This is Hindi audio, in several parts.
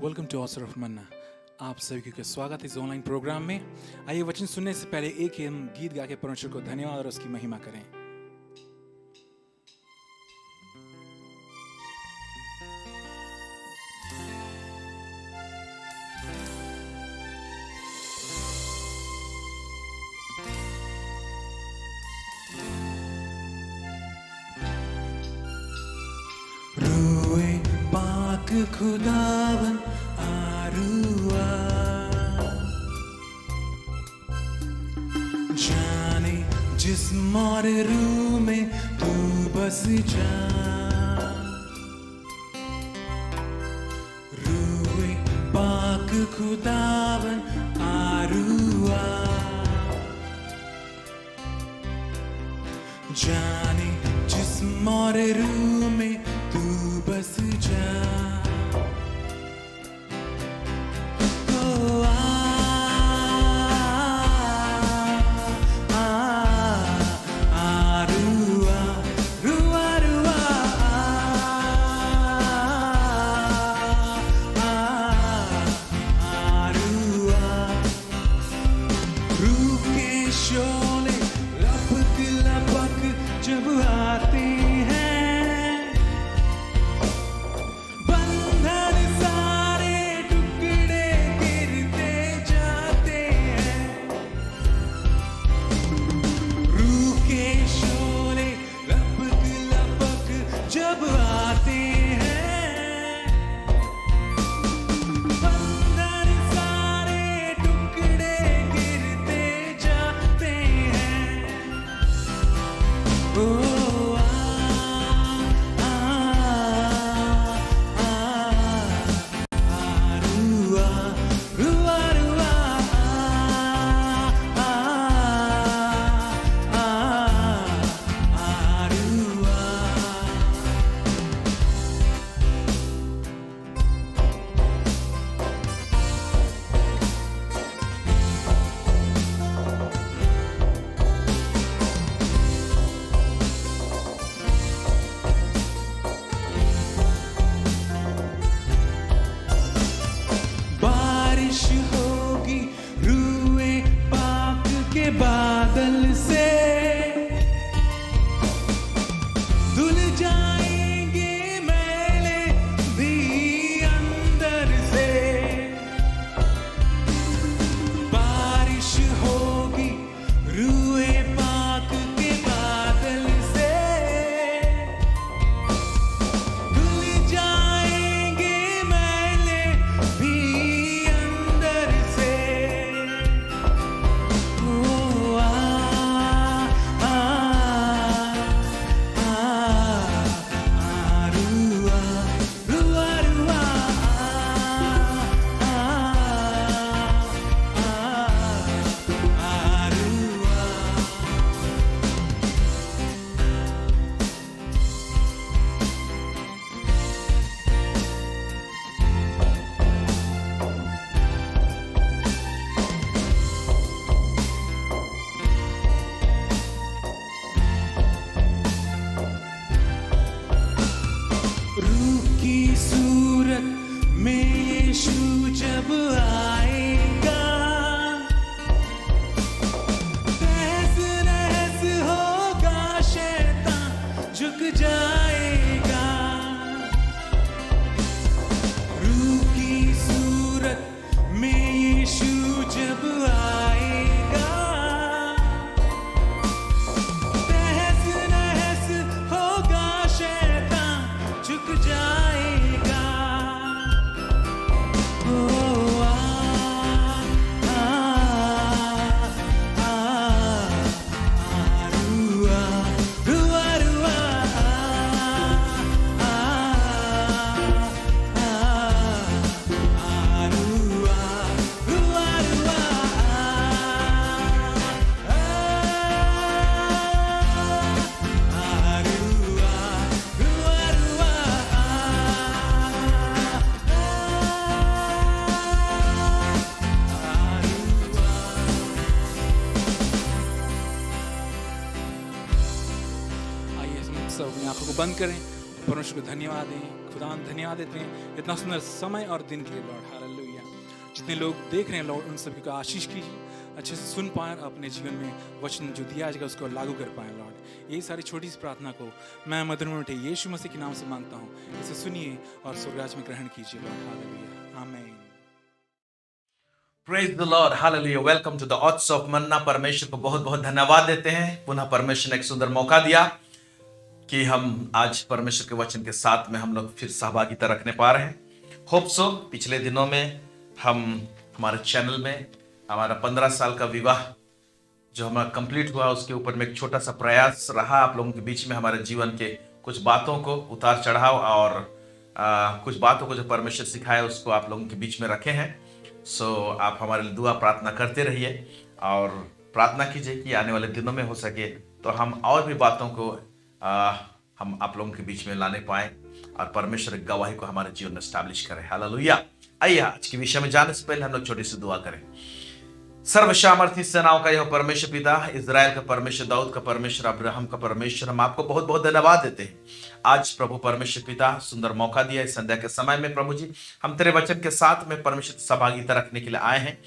वेलकम टू ऑसर ऑफ मन्ना। आप सभी का स्वागत है इस ऑनलाइन प्रोग्राम में। आइए वचन सुनने से पहले एक हम गीत गा के परमेश्वर को धन्यवाद और उसकी महिमा करें। रूए पाक खुदावन आरुआ, जाने जिस्म और रूह में तू बस जा। रूए पाक खुदावन आरुआ, जाने जिस्म और रूह में तू बस जा। जब आते हैं बंधन सारे टुकड़े गिरते जाते हैं। रूह के शोले लपक लपक जब आते हैं, बंधन सारे टुकड़े गिरते जाते हैं। बारिश होगी रूए पाक के बादल से, धुल जाएंगे मैले भी अंदर से। बारिश होगी रूए पाक के बादल से, धुल जाएंगे मैले भी अंदर से। रूह की सूरत में यीशु जब आएगा, तहस नहस होगा शैतान झुक जाएगा। रूह की सूरत में यीशु जब आएगा, तहस नहस होगा शैतान झुक जाएगा। सब अपनी आंखों को बंद करें परमेश्वर को धन्यवाद दें, खुदा धन्यवाद देते हैं इतना सुंदर समय और दिन के लिए लॉर्ड। हालेलुया। जितने लोग देख रहे हैं लॉर्ड, उन सभी को आशीष कीजिए, अच्छे से सुन पाएं और अपने जीवन में वचन जो दिया जाएगा उसको लागू कर पाएं लॉर्ड। यही सारी छोटी सी प्रार्थना को मैं मधुर में यीशु मसीह के नाम से मांगता हूँ। इसे सुनिए और स्वर्गराज में ग्रहण कीजिए लॉर्ड। हालेलुया, आमीन। Praise the Lord, Hallelujah. Welcome to the Odds of Manna. परमेश्वर को बहुत बहुत धन्यवाद देते हैं। पुनः परमेश्वर ने एक सुंदर मौका दिया कि हम आज परमेश्वर के वचन के साथ में हम लोग फिर सहभागिता रखने पा रहे हैं। होप सो पिछले दिनों में हम हमारे चैनल में हमारा 15 साल का विवाह जो हमारा कंप्लीट हुआ, उसके ऊपर में एक छोटा सा प्रयास रहा आप लोगों के बीच में हमारे जीवन के कुछ बातों को उतार चढ़ाव और कुछ बातों को जो परमेश्वर सिखाया उसको आप लोगों के बीच में रखे हैं। सो आप हमारे लिए दुआ प्रार्थना करते रहिए और प्रार्थना कीजिए कि आने वाले दिनों में हो सके तो हम और भी बातों को हम आप लोगों के बीच में लाने पाए और परमेश्वर की गवाही को हमारे जीवन में स्टैब्लिश करें। हालेलुया। आइए आज के विषय में जाने से पहले हम लोग छोटी सी दुआ करें। सर्वसामर्थी सेनाओं का यह परमेश्वर पिता, इजराइल का परमेश्वर, दाऊद का परमेश्वर, अब्राहम का परमेश्वर, हम आपको बहुत बहुत धन्यवाद देते हैं। आज प्रभु परमेश्वर पिता सुंदर मौका दिया इस संध्या के समय में प्रभु जी हम तेरे वचन के साथ में परमेश्वर सहभागिता रखने के लिए आए हैं।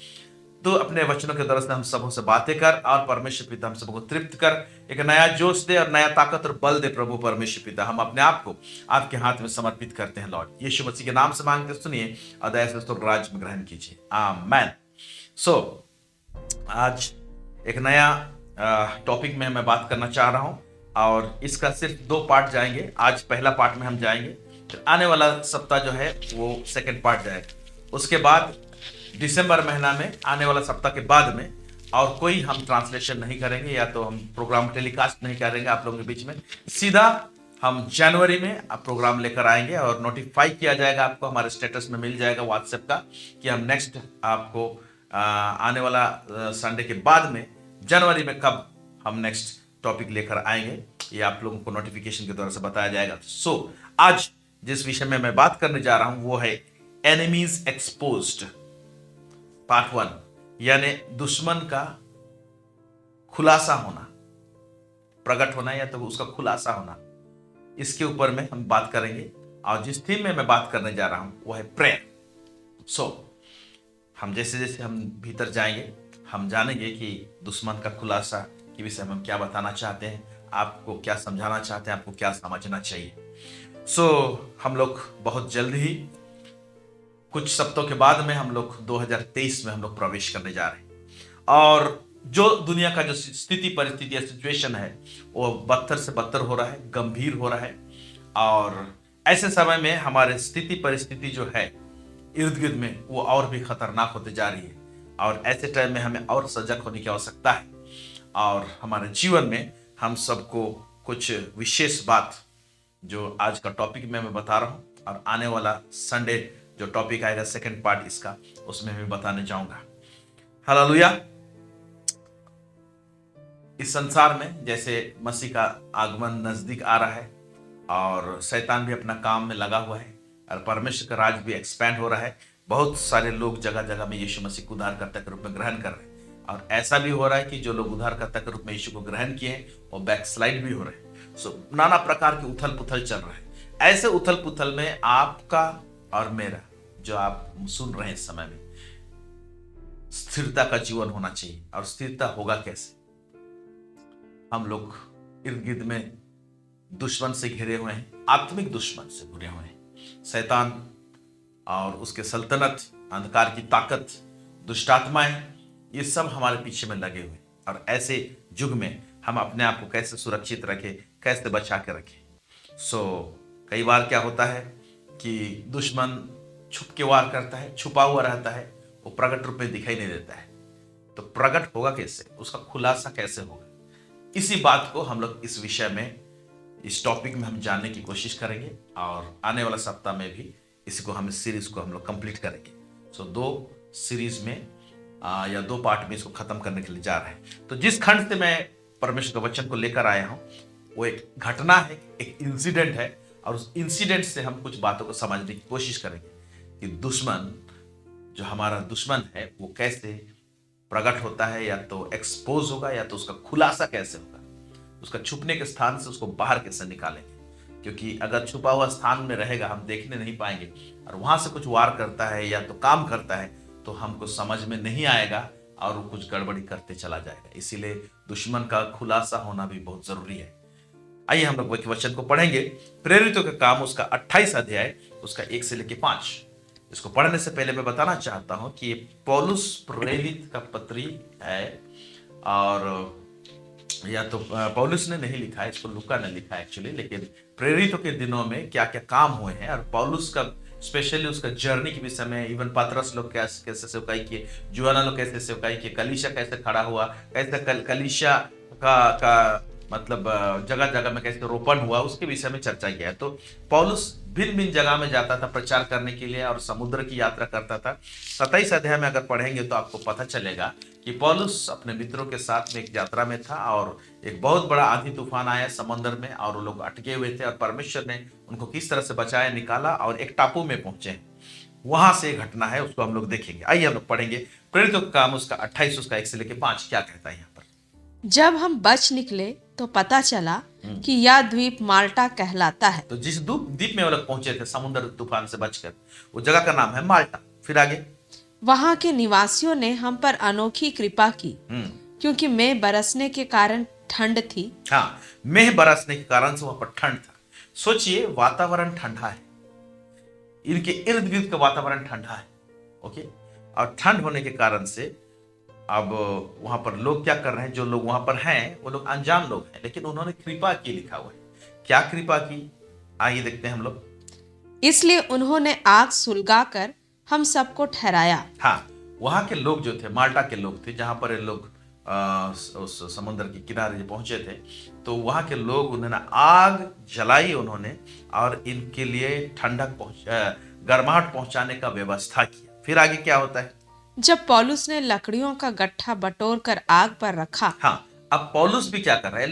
तो अपने वचनों के द्वारा से हम सबों से बातें कर और परमेश्वर पिता हम सबको तृप्त कर, एक नया जोश दे और नया ताकत और बल दे। प्रभु परमेश्वर पिता हम अपने आप को आपके हाथ में समर्पित करते हैं लॉर्ड। यीशु मसीह के नाम से मांगते सुनिए और दया से उसको राज में ग्रहण कीजिए, आमीन। सो आज एक नया टॉपिक में मैं बात करना चाह रहा हूं और इसका सिर्फ 2 पार्ट जाएंगे। आज पहला पार्ट में हम जाएंगे, फिर आने वाला सप्ताह जो है वो सेकंड पार्ट जाएगा। उसके बाद दिसंबर महीना में आने वाला सप्ताह के बाद में और कोई हम ट्रांसलेशन नहीं करेंगे या तो हम प्रोग्राम टेलीकास्ट नहीं करेंगे आप लोगों के बीच में। सीधा हम जनवरी में प्रोग्राम लेकर आएंगे और नोटिफाई किया जाएगा, आपको हमारे स्टेटस में मिल जाएगा व्हाट्सएप का कि हम नेक्स्ट आपको आने वाला संडे के बाद में जनवरी में कब हम नेक्स्ट टॉपिक लेकर आएंगे ये आप लोगों को नोटिफिकेशन के द्वारा से बताया जाएगा। सो आज जिस विषय में मैं बात करने जा रहा हूं वो है एनिमीज एक्सपोज्ड पार्ट 1, यानी दुश्मन का खुलासा होना, प्रकट होना या तो उसका खुलासा होना। इसके ऊपर में हम बात करेंगे और जिस थीम में मैं बात करने जा रहा हूं वो है प्रेयर। सो हम जैसे जैसे हम भीतर जाएंगे हम जानेंगे कि दुश्मन का खुलासा के विषय में हम क्या बताना चाहते हैं, आपको क्या समझाना चाहते हैं, आपको क्या समझना चाहिए। सो हम लोग बहुत जल्द ही कुछ सप्ताहों के बाद में हम लोग 2023 में हम लोग प्रवेश करने जा रहे हैं और जो दुनिया का जो स्थिति परिस्थिति या सिचुएशन है वो बदतर से बदतर हो रहा है, गंभीर हो रहा है और ऐसे समय में हमारे स्थिति परिस्थिति जो है इर्द गिर्द में वो और भी खतरनाक होते जा रही है और ऐसे टाइम में हमें और सजग होने की आवश्यकता है और हमारे जीवन में हम सबको कुछ विशेष बात जो आज का टॉपिक में मैं बता रहा हूं और आने वाला संडे जो टॉपिक आएगा सेकंड पार्ट इसका, उसमें मैं बताने जाऊंगा। हालेलुया। इस संसार में जैसे मसीह का आगमन नजदीक आ रहा है और शैतान भी अपना काम में लगा हुआ है और परमेश्वर का राज भी एक्सपैंड हो रहा है। बहुत सारे लोग जगह जगह में यीशु मसीह को उद्धारकर्ता के रूप में ग्रहण कर रहे हैं और ऐसा भी हो रहा है कि जो लोग उद्धारकर्ता के रूप में यीशु को ग्रहण किए हैं वो बैकस्लाइड भी हो रहे हैं। सो नाना प्रकार की उथल पुथल चल रहा है। ऐसे उथल पुथल में आपका और मेरा जो आप सुन रहे हैं इस समय में स्थिरता का जीवन होना चाहिए। और स्थिरता होगा कैसे? हम लोग इर्द गिर्द में दुश्मन से घिरे हुए हैं, आत्मिक दुश्मन से घिरे हुए हैं। शैतान और उसके सल्तनत, अंधकार की ताकत, दुष्ट आत्माएं, ये सब हमारे पीछे में लगे हुए। और ऐसे युग में हम अपने आप को कैसे सुरक्षित रखें, कैसे बचा के रखें। सो कई बार क्या होता है कि दुश्मन छुप के वार करता है, छुपा हुआ रहता है, वो प्रकट रूप में दिखाई नहीं देता है। तो प्रकट होगा कैसे, उसका खुलासा कैसे होगा, इसी बात को हम लोग इस विषय में, इस टॉपिक में हम जानने की कोशिश करेंगे और आने वाला सप्ताह में भी इसको हम इस सीरीज को हम लोग कंप्लीट करेंगे। सो 2 सीरीज में या 2 पार्ट में इसको खत्म करने के लिए जा रहे हैं। तो जिस खंड से मैं परमेश्वर के वचन को लेकर आया हूं वो एक घटना है, एक इंसिडेंट है और उस इंसिडेंट से हम कुछ बातों को समझने की कोशिश करेंगे कि दुश्मन, जो हमारा दुश्मन है, वो कैसे प्रकट होता है, या तो एक्सपोज होगा या तो उसका खुलासा कैसे होगा, उसका छुपने के स्थान से उसको बाहर कैसे निकालेंगे। क्योंकि अगर छुपा हुआ स्थान में रहेगा हम देखने नहीं पाएंगे, और वहां से कुछ वार करता है या तो काम करता है तो हमको समझ में नहीं आएगा और वो कुछ गड़बड़ी करते चला जाएगा। इसीलिए दुश्मन का खुलासा होना भी बहुत जरूरी है। आइए हम लोग वचन को पढ़ेंगे। प्रेरितों का काम उसका 28 अध्याय उसका 1 से लेकर 5। इसको पढ़ने से पहले मैं बताना चाहता हूं कि ये पौलुस प्रेरित का पत्री है, और या तो पौलुस ने नहीं लिखा है, इसको लूका ने लिखा है एक्चुअली, लेकिन प्रेरितों के दिनों में क्या क्या काम हुए हैं और पौलुस का स्पेशली उसका जर्नी के विषय में, इवन पतरस लोग कैसे सेवकाई किए, यूहन्ना लोग कैसे सेवकाई किए, कलीसिया कैसे खड़ा हुआ, कैसे कलीसिया का मतलब जगह जगह में कैसे रोपण हुआ, उसके विषय में चर्चा किया है। तो पौलुस भिन्न भिन्न जगह में जाता था प्रचार करने के लिए और समुद्र की यात्रा करता था। 27 अध्याय में अगर पढ़ेंगे तो आपको पता चलेगा कि पौलुस अपने मित्रों के साथ में एक यात्रा में था और एक बहुत बड़ा आंधी तूफान आया समुद्र में और वो लोग अटके हुए थे और परमेश्वर ने उनको किस तरह से बचाया, निकाला और एक टापू में पहुंचे। वहां से एक घटना है, उसको हम लोग देखेंगे। आइए हम लोग पढ़ेंगे प्रेरितों का काम उसका 28 उसका 1 से लेकर 5 क्या कहता है यहाँ पर। जब हम बच निकले तो पता चला कि यह द्वीप माल्टा कहलाता है। तो जिस द्वीप में वो लोग पहुंचे थे समुद्र तूफान से बचकर, वो जगह का नाम है माल्टा। फिर आगे, वहां के निवासियों ने हम पर अनोखी कृपा की, क्योंकि मेघ बरसने के कारण ठंड थी। हाँ, मेघ बरसने के कारण से वहां पर ठंड था। सोचिए, वातावरण ठंडा है, इनके इर्द गिर्द का वातावरण ठंडा है, ओके। और ठंड होने के कारण से अब वहां पर लोग क्या कर रहे हैं, जो लोग वहां पर हैं वो लोग अनजान लोग हैं, लेकिन उन्होंने कृपा की, लिखा हुआ है। क्या कृपा की, आइए देखते हैं हम लोग। इसलिए उन्होंने आग सुलगाकर हम सबको ठहराया। हाँ, वहां के लोग जो थे, माल्टा के लोग थे, जहां पर ये लोग उस समुद्र के किनारे जो पहुंचे थे, तो वहां के लोग उन्होंने आग जलाई उन्होंने और इनके लिए ठंडक गर्माहट पहुंचाने का व्यवस्था किया। फिर आगे क्या होता है। जब पौलुस ने लकड़ियों का गट्ठा बटोर कर आग पर रखा। हाँ, अब पौलुस भी क्या कर रहा है,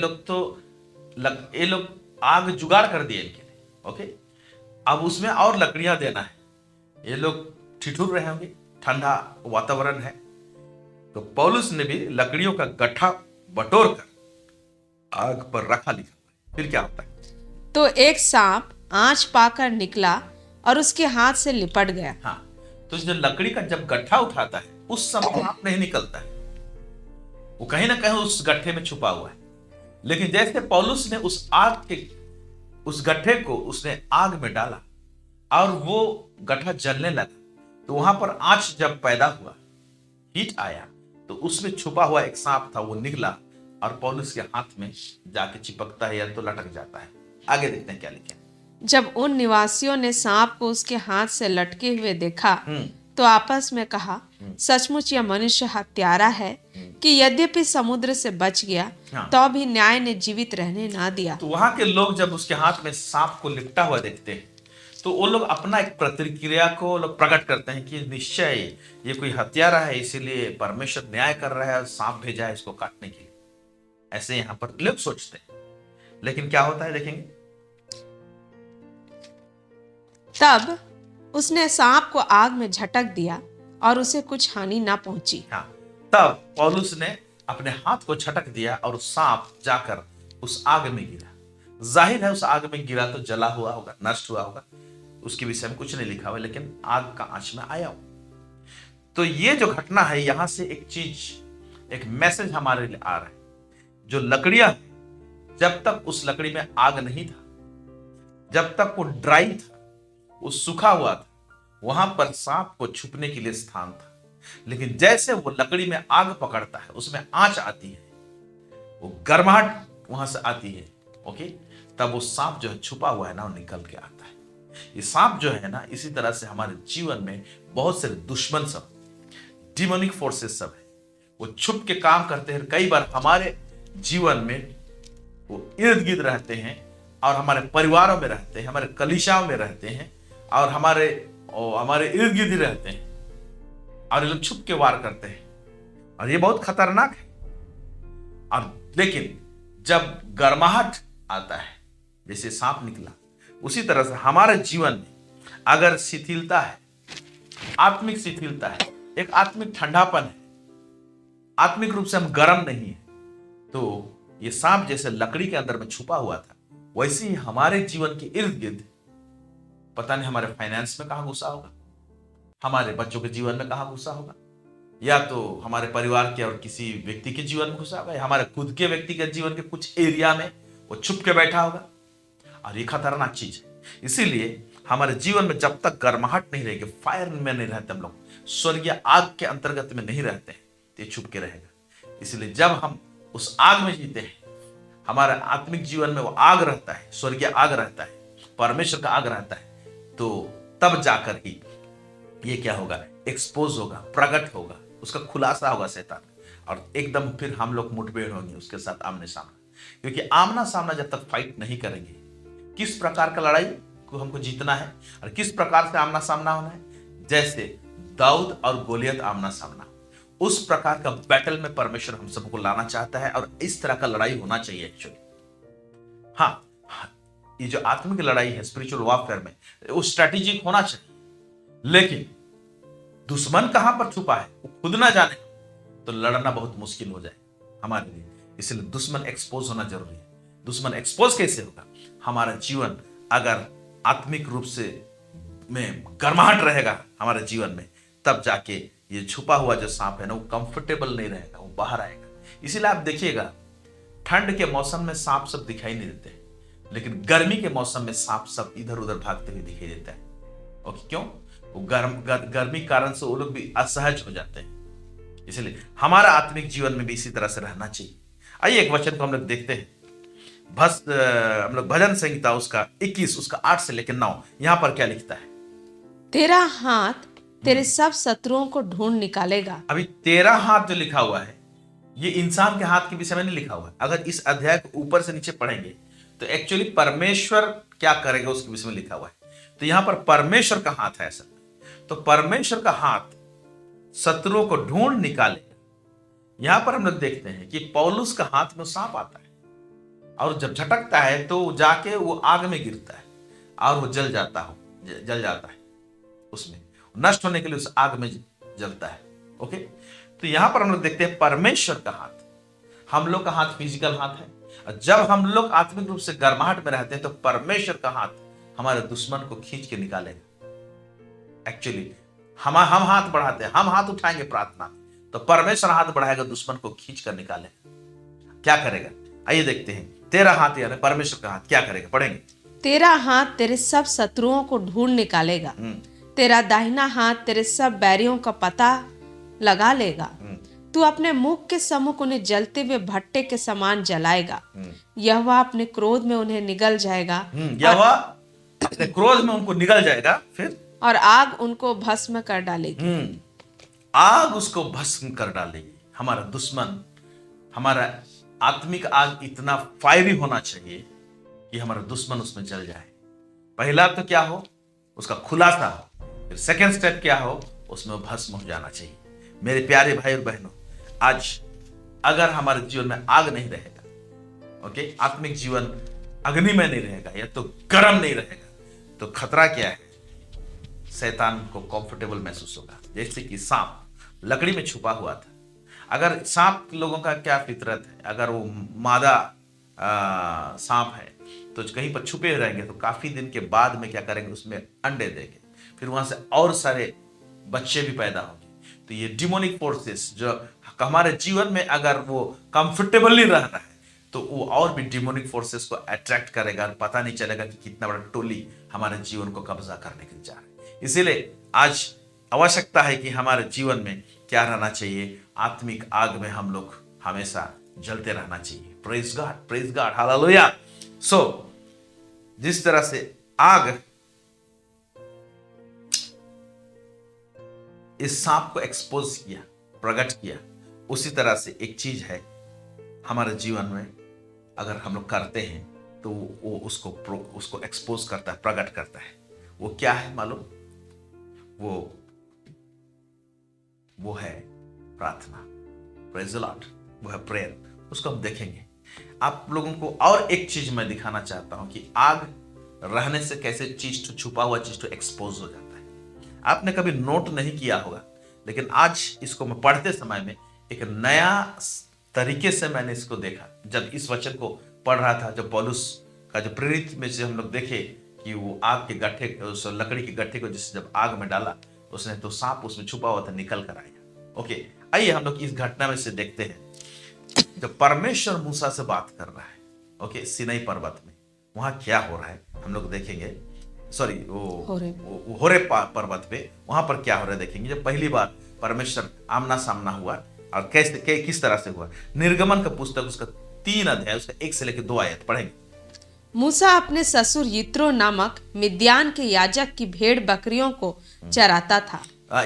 ये लोग आग जुगाड़ कर दिए इनके लिए, ओके। अब उसमें और लकड़ियां देना है, ये लोग ठिठुर रहे होंगे, ठंडा वातावरण है, तो पौलुस ने भी लकड़ियों का गट्ठा बटोर कर आग पर रखा, लिखा हुआ है। फिर क्या होता है। तो एक सांप आंच पाकर निकला और उसके हाथ से लिपट गया। हाँ, तो जो लकड़ी का जब गट्ठा उठाता है उस समय सांप नहीं निकलता है, वो कहीं ना कहीं उस गट्ठे में छुपा हुआ है। लेकिन जैसे पौलुस ने उस गट्ठे को उसने आग में डाला और वो गट्ठा जलने लगा, तो वहां पर आंच जब पैदा हुआ, हीट आया, तो उसमें छुपा हुआ एक सांप था, वो निकला और पौलुस के हाथ में जाके चिपकता है या तो लटक जाता है। आगे देखते हैं क्या लिखे। जब उन निवासियों ने सांप को उसके हाथ से लटके हुए देखा तो आपस में कहा, सचमुच यह मनुष्य हत्यारा है कि यद्यपि समुद्र से बच गया तो भी न्याय ने जीवित रहने ना दिया। तो वहां के लोग जब उसके हाथ में सांप को लिपटा हुआ देखते हैं तो वो लोग अपना एक प्रतिक्रिया को लोग प्रकट करते हैं कि निश्चय ये कोई हत्यारा है, इसीलिए परमेश्वर न्याय कर रहा है, सांप भेजा है इसको काटने के लिए। ऐसे यहां पर लोग सोचते हैं, लेकिन क्या होता है देखेंगे। तब उसने सांप को आग में झटक दिया और उसे कुछ हानि ना पहुंची। हाँ, तब पौलुस ने अपने हाथ को झटक दिया और सांप जाकर उस आग में गिरा। जाहिर है उस आग में गिरा तो जला हुआ होगा, नष्ट हुआ होगा, उसके विषय में कुछ नहीं लिखा हुआ, लेकिन आग का आंच में आया हो। तो ये जो घटना है, यहां से एक चीज, एक मैसेज हमारे लिए आ रहा है। जो लकड़ियां, जब तक उस लकड़ी में आग नहीं था, जब तक वो ड्राई था, वो सूखा हुआ था, वहां पर सांप को छुपने के लिए स्थान था। लेकिन जैसे वो लकड़ी में आग पकड़ता है, उसमें आंच आती है, वो गर्माहट वहां से आती है, ओके, तब वो सांप जो है छुपा हुआ है ना, वो निकल के आता है। ये सांप जो है ना, इसी तरह से हमारे जीवन में बहुत से दुश्मन सब, डिमोनिक फोर्सेस सब है, वो छुप के काम करते हैं। कई बार हमारे जीवन में वो इर्द गिर्द रहते हैं और हमारे परिवारों में रहते हैं, हमारे कलीसियाओं में रहते हैं और हमारे इर्द गिर्द रहते हैं, और ये लोग छुप के वार करते हैं और ये बहुत खतरनाक है। और लेकिन जब गर्माहट आता है, जैसे सांप निकला, उसी तरह से हमारे जीवन में अगर शिथिलता है, आत्मिक शिथिलता है, एक आत्मिक ठंडापन है, आत्मिक रूप से हम गर्म नहीं है, तो ये सांप जैसे लकड़ी के अंदर में छुपा हुआ था, वैसे ही हमारे जीवन के इर्द गिर्द पता नहीं हमारे फाइनेंस में कहाँ घुसा होगा, हमारे बच्चों के जीवन में कहाँ घुसा होगा, या तो हमारे परिवार के और किसी व्यक्ति के जीवन में घुसा होगा, या हमारे खुद के व्यक्ति के जीवन के कुछ एरिया में वो छुप के बैठा होगा। और ये खतरनाक चीज है। इसीलिए हमारे जीवन में जब तक गर्माहट नहीं रहेगी, फायर में नहीं रहते हम लोग, स्वर्गीय आग के अंतर्गत में नहीं रहते हैं, तो ये छुप के रहेगा। इसलिए जब हम उस आग में जीते हैं, हमारे आत्मिक जीवन में वो आग रहता है, स्वर्गीय आग रहता है, परमेश्वर का आग रहता है, तो तब जाकर ही ये क्या होगा, एक्सपोज होगा, प्रकट होगा, उसका खुलासा होगा शैतान, और एकदम फिर हम लोग मुठभेड़ होंगे उसके साथ आमने सामने। क्योंकि आमना सामना जब तक फाइट नहीं करेंगे, किस प्रकार का लड़ाई को हमको जीतना है और किस प्रकार से आमना सामना होना है, जैसे दाऊद और गोलियत आमना सामना, उस प्रकार का बैटल में परमेश्वर हम सबको लाना चाहता है, और इस तरह का लड़ाई होना चाहिए एक्चुअली। हाँ, ये जो आत्मिक लड़ाई है स्पिरिचुअल वॉरफेयर में, वो स्ट्रेटेजिक होना चाहिए, लेकिन दुश्मन कहां पर छुपा है वो खुद ना जाने तो लड़ना बहुत मुश्किल हो जाए हमारे लिए। इसलिए दुश्मन एक्सपोज होना जरूरी है। दुश्मन एक्सपोज कैसे होगा, हमारा जीवन अगर आत्मिक रूप से में गर्माहट रहेगा हमारे जीवन में, तब जाके ये छुपा हुआ जो सांप है ना, वो कंफर्टेबल नहीं रहेगा, वो बाहर आएगा। इसीलिए आप देखिएगा, ठंड के मौसम में सांप सब दिखाई नहीं देते, लेकिन गर्मी के मौसम में सांप सब इधर उधर भागते हुए दिखाई देता है। ओके, क्यों? वो गर्मी कारण से वो लोग भी असहज हो जाते हैं। इसलिए हमारा आत्मिक जीवन में भी इसी तरह से रहना चाहिए। आइए एक वचन को हम लोग देखते हैं, हम लोग भजन संहिता उसका 21 उसका 8 से लेकर 9, यहां पर क्या लिखता है? तेरा हाथ तेरे सब शत्रुओं को ढूंढ निकालेगा। अभी तेरा हाथ जो लिखा हुआ है, ये इंसान के हाथ के विषय में नहीं लिखा हुआ है। अगर इस अध्याय को ऊपर से नीचे पढ़ेंगे तो एक्चुअली परमेश्वर क्या करेगा उसके विषय में लिखा हुआ है। तो यहां पर परमेश्वर का हाथ है असल में। तो परमेश्वर का हाथ शत्रुओं को ढूंढ निकालेगा। यहां पर हम लोग देखते हैं कि पौलुस का हाथ में सांप आता है, और जब झटकता है तो जाके वो आग में गिरता है और वो जल जाता है, उसमें नष्ट होने के लिए उस आग में जलता है। ओके, तो यहां पर हम लोग देखते हैं परमेश्वर का हाथ। हम लोग का हाथ फिजिकल हाथ है, और जब हम लोग आत्मिक रूप से गर्माहट में रहते हैं तो परमेश्वर का हाथ हमारे दुश्मन को खींच के निकालेगा। एक्चुअली हम हाथ बढ़ाते हैं, हम हाथ उठाएंगे प्रार्थना में, तो परमेश्वर हाथ बढ़ाएगा, दुश्मन को खींच कर निकालेगा। क्या करेगा? आइए देखते हैं। तेरा हाथ यानी परमेश्वर का हाथ क्या करेगा, पढ़ेंगे। तेरा हाथ तेरे सब शत्रुओं को ढूंढ निकालेगा, तेरा दाहिना हाथ तेरे सब बैरियों का पता लगा लेगा। तू अपने मुख के सम्मुख उन्हें जलते हुए भट्टे के समान जलाएगा। यहोवा अपने क्रोध में उन्हें निगल जाएगा, यहोवा अपने क्रोध में उनको निगल जाएगा, फिर और आग उनको भस्म कर डालेगी। आग उसको भस्म कर डालेगी। हमारा दुश्मन, हमारा आत्मिक आग इतना फायरी होना चाहिए कि हमारा दुश्मन उसमें जल जाए। पहला तो क्या हो, उसका खुलासा हो, फिर सेकेंड स्टेप क्या हो, उसमें भस्म हो जाना चाहिए। मेरे प्यारे भाई और बहनों, आज अगर हमारे जीवन में आग नहीं रहेगा, ओके, आत्मिक जीवन अग्नि में नहीं रहेगा या तो गर्म नहीं रहेगा, तो खतरा क्या है? शैतान को कंफर्टेबल महसूस होगा। जैसे कि सांप लकड़ी में छुपा हुआ था। अगर सांप लोगों का क्या फितरत है, अगर वो मादा सांप है तो कहीं पर छुपे रहेंगे तो काफी दिन के बाद में क्या करेंगे, उसमें अंडे देंगे, फिर वहां से और सारे बच्चे भी पैदा होंगे। तो ये डिमोनिक फोर्सेस जो हमारे जीवन में अगर वो कंफर्टेबली रह रहा है तो वो और भी डिमोनिक फोर्सेस को अट्रैक्ट करेगा, और पता नहीं चलेगा कि कितना बड़ा टोली हमारे जीवन को कब्जा करने के लिए जा रहा है। इसीलिए आज आवश्यकता है कि हमारे जीवन में क्या रहना चाहिए, आत्मिक आग में हम लोग हमेशा जलते रहना चाहिए। Praise God, hallelujah. सो जिस तरह से आग इस सांप को एक्सपोज किया, प्रकट किया, उसी तरह से एक चीज है हमारे जीवन में अगर हम लोग करते हैं तो वो उसको एक्सपोज करता है, प्रकट करता है। वो क्या है मालूम? वो है प्रार्थना। प्रेज द लॉर्ड, वो है प्रेयर। उसको हम देखेंगे। आप लोगों को और एक चीज मैं दिखाना चाहता हूं कि आग रहने से कैसे चीज तो छुपा हुआ चीज तो एक्सपोज हो जाता है। आपने कभी नोट नहीं किया होगा, लेकिन आज इसको मैं पढ़ते समय में एक नया तरीके से मैंने इसको देखा। जब इस वचन को पढ़ रहा था, जब पौलुस का जो प्रेरित में से हम लोग देखे कि वो आग के गट्ठे, उस लकड़ी के गट्ठे को जिस जब आग में डाला उसने, तो सांप उसमें छुपा हुआ था निकल कर आया। ओके, आइए हम लोग इस घटना में से देखते हैं जब परमेश्वर मूसा से बात कर रहा है, ओके, सीनाई पर्वत में, वहां क्या हो रहा है हम लोग देखेंगे। सॉरी, वो होरेब पर्वत पे वहां पर क्या हो रहा है देखेंगे। जब पहली बार परमेश्वर आमना सामना हुआ और कैसे किस तरह से हुआ। निर्गमन का पुस्तक उसका 3 अध्याय, उसका 1 से लेकर 2 आयत पढ़ेंगे। मूसा अपने ससुर यित्रो नामक मिद्यान के याजक की भेड़ बकरियों को चराता था।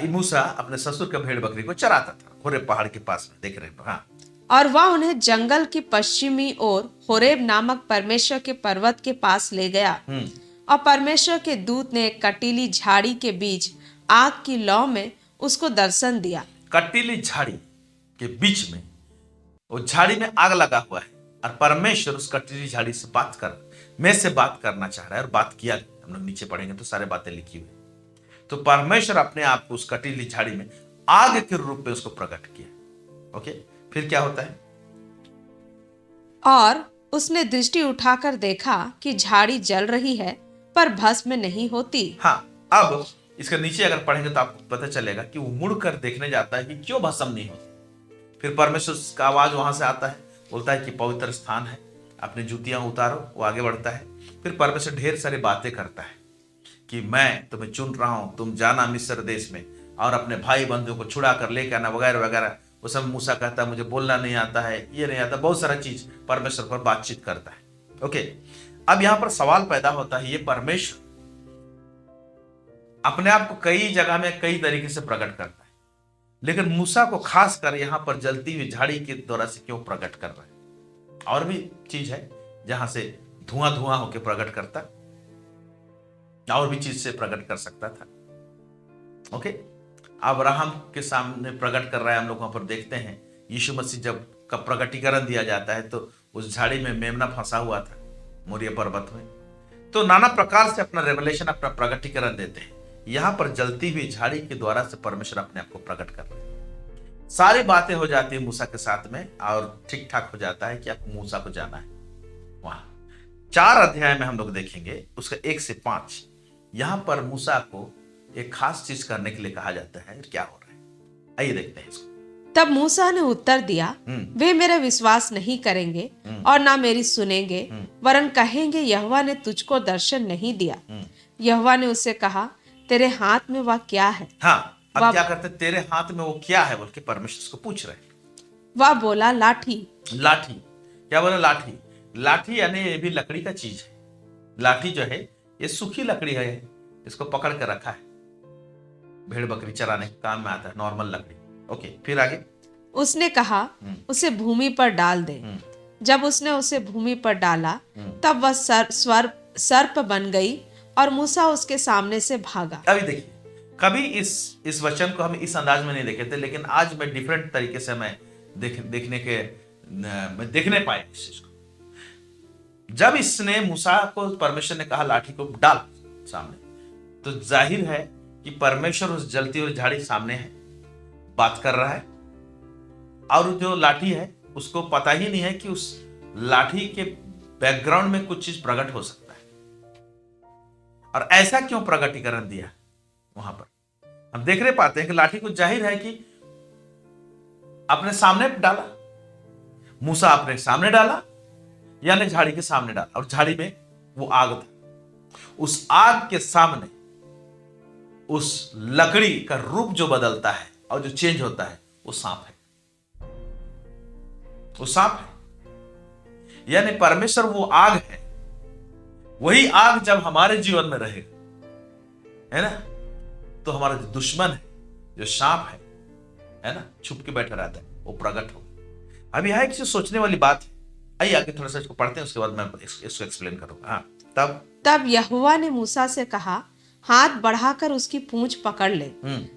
मूसा अपने ससुर का भेड़ बकरी को चराता था, होरेब पहाड़ के पास में, देख रहे हैं। हाँ, और वह उन्हें जंगल की पश्चिमी ओर होरेब नामक परमेश्वर के पर्वत के पास ले गया। और परमेश्वर के दूत ने एक कटीली झाड़ी के बीच आग की लौ में उसको दर्शन दिया। कटीली झाड़ी के बीच में, वो झाड़ी में आग लगा हुआ है और परमेश्वर उस कटीली झाड़ी से बात करना चाह रहा है और बात किया। हम लोग नीचे पढ़ेंगे तो सारे बातें लिखी हुई। तो परमेश्वर अपने आप को उस कटीली झाड़ी में आग के रूप में उसको प्रकट किया। ओके, फिर क्या होता है? और उसने दृष्टि उठाकर देखा कि झाड़ी जल रही है पर भस्म नहीं होती। हाँ, अब इसके नीचे अगर पढ़ेंगे तो आपको पता चलेगा कि वो मुड़ कर देखने जाता है कि क्यों भस्म नहीं होती। फिर परमेश्वर का आवाज वहां से आता है, बोलता है कि पवित्र स्थान है, अपनी जूतियां उतारो। वो आगे बढ़ता है। फिर परमेश्वर ढेर सारी बातें करता है कि मैं तुम्हें चुन रहा हूं, तुम जाना मिस्र देश में और अपने भाई बंधुओं को छुड़ा कर लेकर आना, वगैरह वगैरह। उस समय मूसा कहता है मुझे बोलना नहीं आता है, ये नहीं आता, बहुत सारा चीज परमेश्वर पर बातचीत करता है। ओके, अब यहां पर सवाल पैदा होता है, ये परमेश्वर अपने आप को कई जगह में कई तरीके से प्रकट करता है, लेकिन मूसा को खास कर यहां पर जलती हुई झाड़ी के द्वारा से क्यों प्रकट कर रहा है? और भी चीज है जहां से धुआं धुआं होकर प्रकट करता, और भी चीज से प्रकट कर सकता था। ओके, अब्राहम के सामने प्रकट कर रहा है। हम लोग वहां पर देखते हैं यीशु मसीह जब का प्रकटीकरण दिया जाता है तो उस झाड़ी में मेमना फंसा हुआ था मोरिया पर्वत में। तो नाना प्रकार से अपना रेवलेशन, अपना प्रकटीकरण देते हैं। यहां पर जलती हुई झाड़ी के द्वारा से परमेश्वर अपने आप को प्रकट कर रहे हैं। सारी बातें हो जाती है मूसा के साथ में और ठीक ठाक हो जाता है कि आपको मूसा को जाना है। वहां 4 अध्याय में हम लोग देखेंगे, उसका 1 से 5, यहां पर मूसा को एक खास चीज करने के लिए कहा जाता है। क्या हो रहा है, आइए देखते हैं इसको। तब मूसा ने उत्तर दिया, वे मेरा विश्वास नहीं करेंगे और ना मेरी सुनेंगे, वरन कहेंगे यहोवा ने तुझको दर्शन नहीं दिया। यहोवा ने उससे कहा, तेरे हाथ में वह क्या है? हाँ, अब क्या करते, तेरे हाथ में वो क्या है बोल के परमेश्वर उसको पूछ रहे। वह बोला, लाठी। लाठी, क्या बोला? लाठी। लाठी यानी ये भी लकड़ी का चीज है। लाठी जो है ये सूखी लकड़ी है, इसको पकड़ कर रखा है, भेड़ बकरी चराने के काम में आता है, नॉर्मल लकड़ी। ओके, फिर आगे उसने कहा, उसे भूमि पर डाल दे। जब उसने उसे भूमि पर डाला तब वह सर्प बन गई और मूसा उसके सामने से भागा। अभी देखिए, कभी इस वचन को हम इस अंदाज में नहीं देखे थे, लेकिन आज मैं डिफरेंट तरीके से मैं देखने पाया इस चीज को। जब इसने मूसा को, परमेश्वर ने कहा लाठी को डाल सामने, तो जाहिर है कि परमेश्वर उस जलती हुई झाड़ी सामने है, बात कर रहा है, और जो लाठी है उसको पता ही नहीं है कि उस लाठी के बैकग्राउंड में कुछ चीज प्रकट हो सकता है। और ऐसा क्यों प्रकटीकरण दिया वहां पर? हम देख रहे पाते हैं कि लाठी को जाहिर है कि अपने सामने डाला, मूसा अपने सामने डाला, यानी झाड़ी के सामने डाला, और झाड़ी में वो आग था। उस आग के सामने उस लकड़ी का रूप जो बदलता है और जो चेंज होता है, वो सांप है। वो सांप है, यानी परमेश्वर वो आग है। वही आग जब हमारे जीवन में रहेगा, है ना, तो हमारा जो दुश्मन है, जो सांप है ना, छुप के बैठा रहता है, वो प्रकट होगा। अब यह एक चीज सोचने वाली बात है। आइए आगे थोड़ा सा इसको पढ़ते हैं, उसके बाद मैं इसको एक्सप्लेन करूंगा। हाँ, तब यहोवा ने मूसा से कहा, हाथ बढ़ाकर उसकी पूंछ पकड़ ले,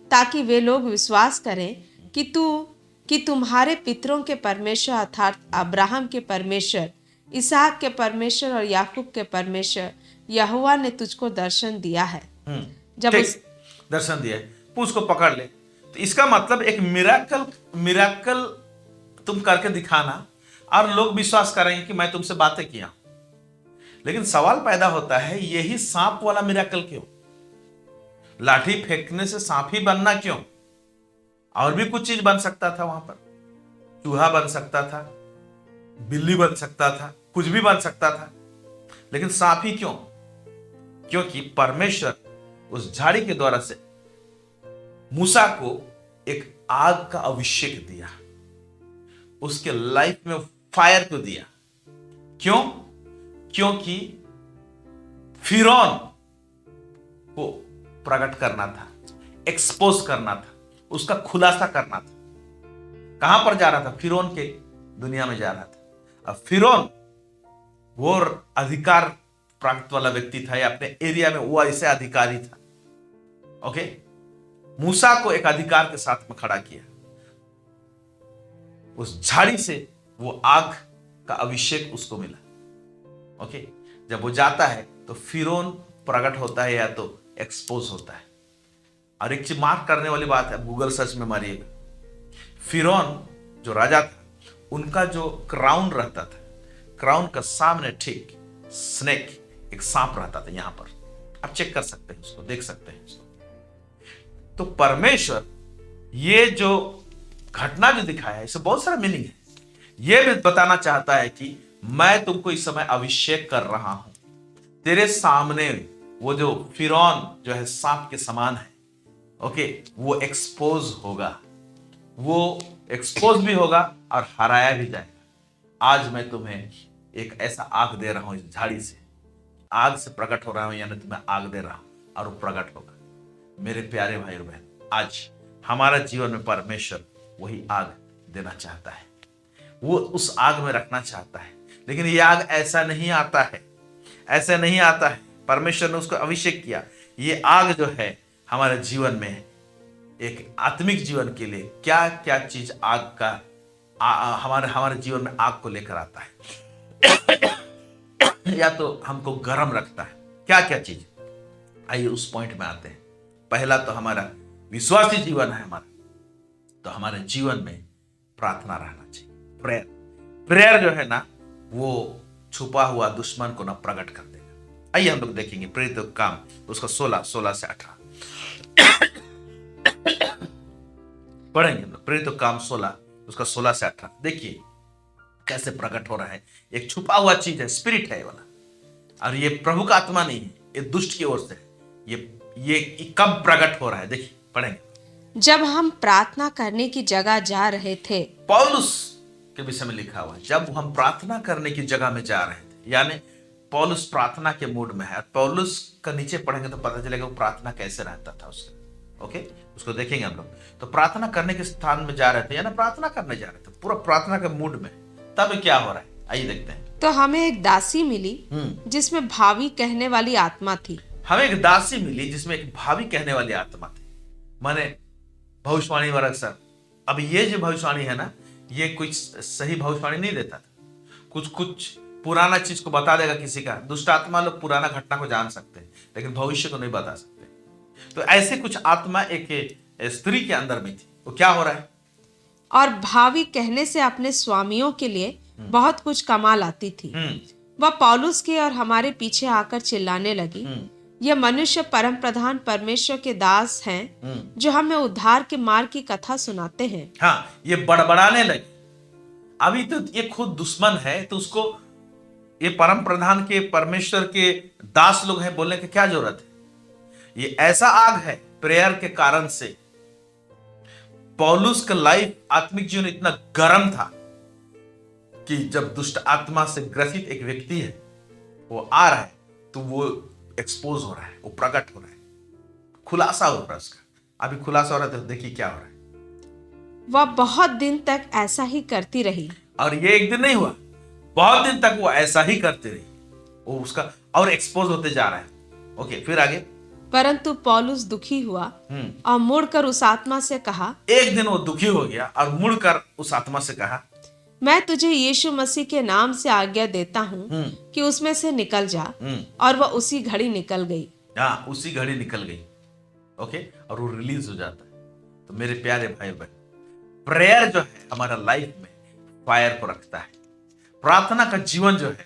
ताकि वे लोग विश्वास करें कि तुम्हारे पितरों के परमेश्वर अर्थात अब्राहम के परमेश्वर, इसहाक के परमेश्वर और याकूब के परमेश्वर यहोवा ने तुझको दर्शन दिया है। जब दर्शन दिया है, पूंछ को पकड़ ले, तो इसका मतलब एक मिराकल तुम करके दिखाना और लोग विश्वास करेंगे कि मैं तुमसे बातें किया। लेकिन सवाल पैदा होता है, यही सांप वाला मिराकल क्यों? लाठी फेंकने से सांप ही बनना क्यों? और भी कुछ चीज बन सकता था वहां पर। चूहा बन सकता था, बिल्ली बन सकता था, कुछ भी बन सकता था, लेकिन सांप ही क्यों? क्योंकि परमेश्वर उस झाड़ी के द्वारा से मूसा को एक आग का अभिषेक दिया, उसके लाइफ में फायर को दिया। क्यों? क्योंकि फिरौन को प्रकट करना था, एक्सपोज करना था, उसका खुलासा करना था। कहां पर जा रहा था? फिरौन के दुनिया में जा रहा था। अब फिरौन वो अधिकार प्राप्त वाला व्यक्ति था, या अपने एरिया में वो ऐसे अधिकारी था। ओके, मूसा को एक अधिकार के साथ में खड़ा किया, उस झाड़ी से वो आग का अभिषेक उसको मिला। ओके, जब वो जाता है तो फिरौन प्रकट होता है या तो एक्सपोज होता है। और एक चीज मार्क करने वाली बात है, गूगल सर्च में मारिएगा, फिरौन जो राजा था, उनका जो क्राउन रहता था, क्राउन का सामने ठीक स्नेक, एक सांप रहता था यहां पर। आप चेक कर सकते हैं उसको, देख सकते हैं उसको। तो परमेश्वर ये जो घटना जो दिखाया है, इससे बहुत सारा मीनिंग है। यह भी बताना चाहता है कि मैं तुमको इस समय अभिषेक कर रहा हूं, तेरे सामने वो जो फिरौन जो है सांप के समान है, ओके, वो एक्सपोज होगा, वो एक्सपोज भी होगा और हराया भी जाएगा। आज मैं तुम्हें एक ऐसा आग दे रहा हूं, इस झाड़ी से आग से प्रकट हो रहा हूं, यानी तुम्हें आग दे रहा हूं और वो प्रकट होगा। मेरे प्यारे भाई और बहन, आज हमारा जीवन में परमेश्वर वही आग देना चाहता है, वो उस आग में रखना चाहता है। लेकिन ये आग ऐसा नहीं आता है, ऐसा नहीं आता है। परमेश्वर ने उसको अभिषेक किया। ये आग जो है हमारे जीवन में, एक आत्मिक जीवन के लिए क्या क्या चीज आग का हमारे जीवन में आग को लेकर आता है या तो हमको गर्म रखता है। क्या क्या चीज, आइए उस पॉइंट में आते हैं। पहला तो हमारा विश्वासी जीवन है हमारा, तो हमारे जीवन में प्रार्थना रहना चाहिए। प्रेयर, प्रेयर जो है ना, वो छुपा हुआ दुश्मन को ना प्रकट कर देगा। आइए हम लोग देखेंगे प्रेरित काम उसका 16 से 18 पढ़ेंगे हम लोग। प्रेरित काम 16 उसका 16 से 18 देखिए कैसे प्रकट हो रहा है। एक छुपा हुआ चीज है, स्पिरिट है वाला, और ये प्रभु का आत्मा नहीं है, ये दुष्ट की ओर से है। ये कब प्रकट हो रहा है, देखिए पढ़ेंगे। जब हम प्रार्थना करने की जगह जा रहे थे, पौलुस के विषय में लिखा हुआ है, जब हम प्रार्थना करने की जगह में जा रहे थे, यानी पौलुस प्रार्थना के मूड में है। पौलुस का नीचे पढ़ेंगे तो पता चलेगा वो प्रार्थना कैसे रहता था उसका। ओके, उसको देखेंगे हम लोग। तो प्रार्थना करने के स्थान में जा रहे थे, यानी प्रार्थना करने जा रहे थे, पूरा प्रार्थना के मूड में। तब क्या हो रहा है, आइए देखते हैं। तो हमें एक दासी मिली जिसमें भावी कहने वाली आत्मा थी। हमें एक दासी मिली जिसमें एक भावी कहने वाली आत्मा थी, माने भविष्यवाणी वाला सर। अब ये जो भविष्यवाणी है ना, ये कुछ सही भविष्यवाणी नहीं देता था, कुछ पुराना चीज को बता देगा किसी का। दुष्ट आत्मा लोग पुराना घटना को जान सकते हैं, लेकिन भविष्य को नहीं बता सकते। तो ऐसे कुछ आत्मा एक स्त्री के अंदर में थी। वो क्या हो रहा है, और भावी कहने से अपने स्वामियों के लिए बहुत कुछ कमा लाती थी। वह पौलुस के और हमारे पीछे आकर चिल्लाने लगी, ये मनुष्य परम प्रधान परमेश्वर के दास हैं, जो हमें उद्धार के मार्ग की कथा सुनाते हैं। हाँ, ये बड़बड़ाने लगी। अभी तो ये खुद दुश्मन है, तो उसको ये परम प्रधान के परमेश्वर के दास लोग हैं बोलने की क्या जरूरत है। ये ऐसा आग है प्रेयर के कारण से। पौलुस का लाइफ, आत्मिक जीवन इतना गर्म था कि जब दुष्ट आत्मा से ग्रसित एक व्यक्ति है, वो आ रहा है, तो वो एक्सपोज हो रहा है, वो प्रकट हो रहा है, खुलासा हो रहा है उसका। अभी खुलासा हो रहा है, तो देखिए क्या हो रहा है। वह बहुत दिन तक ऐसा ही करती रही। और ये एक दिन नहीं हुआ, बहुत दिन तक वो ऐसा ही करती रही। वो उसका और एक्सपोज होते जा रहा है। ओके, फिर आगे। परंतु पौलुस दुखी हुआ और मुड़कर उस आत्मा से कहा, एक दिन वो दुखी हो गया और मुड़कर उस आत्मा से कहा, मैं तुझे यीशु मसीह के नाम से आज्ञा देता हूँ कि उसमें से निकल जा। और वह उसी घड़ी निकल गई। हाँ, उसी घड़ी निकल गई। ओके, और वो रिलीज हो जाता है। तो मेरे प्यारे भाई बहन, प्रेयर जो है हमारा लाइफ में फायर को रखता है। प्रार्थना का जीवन जो है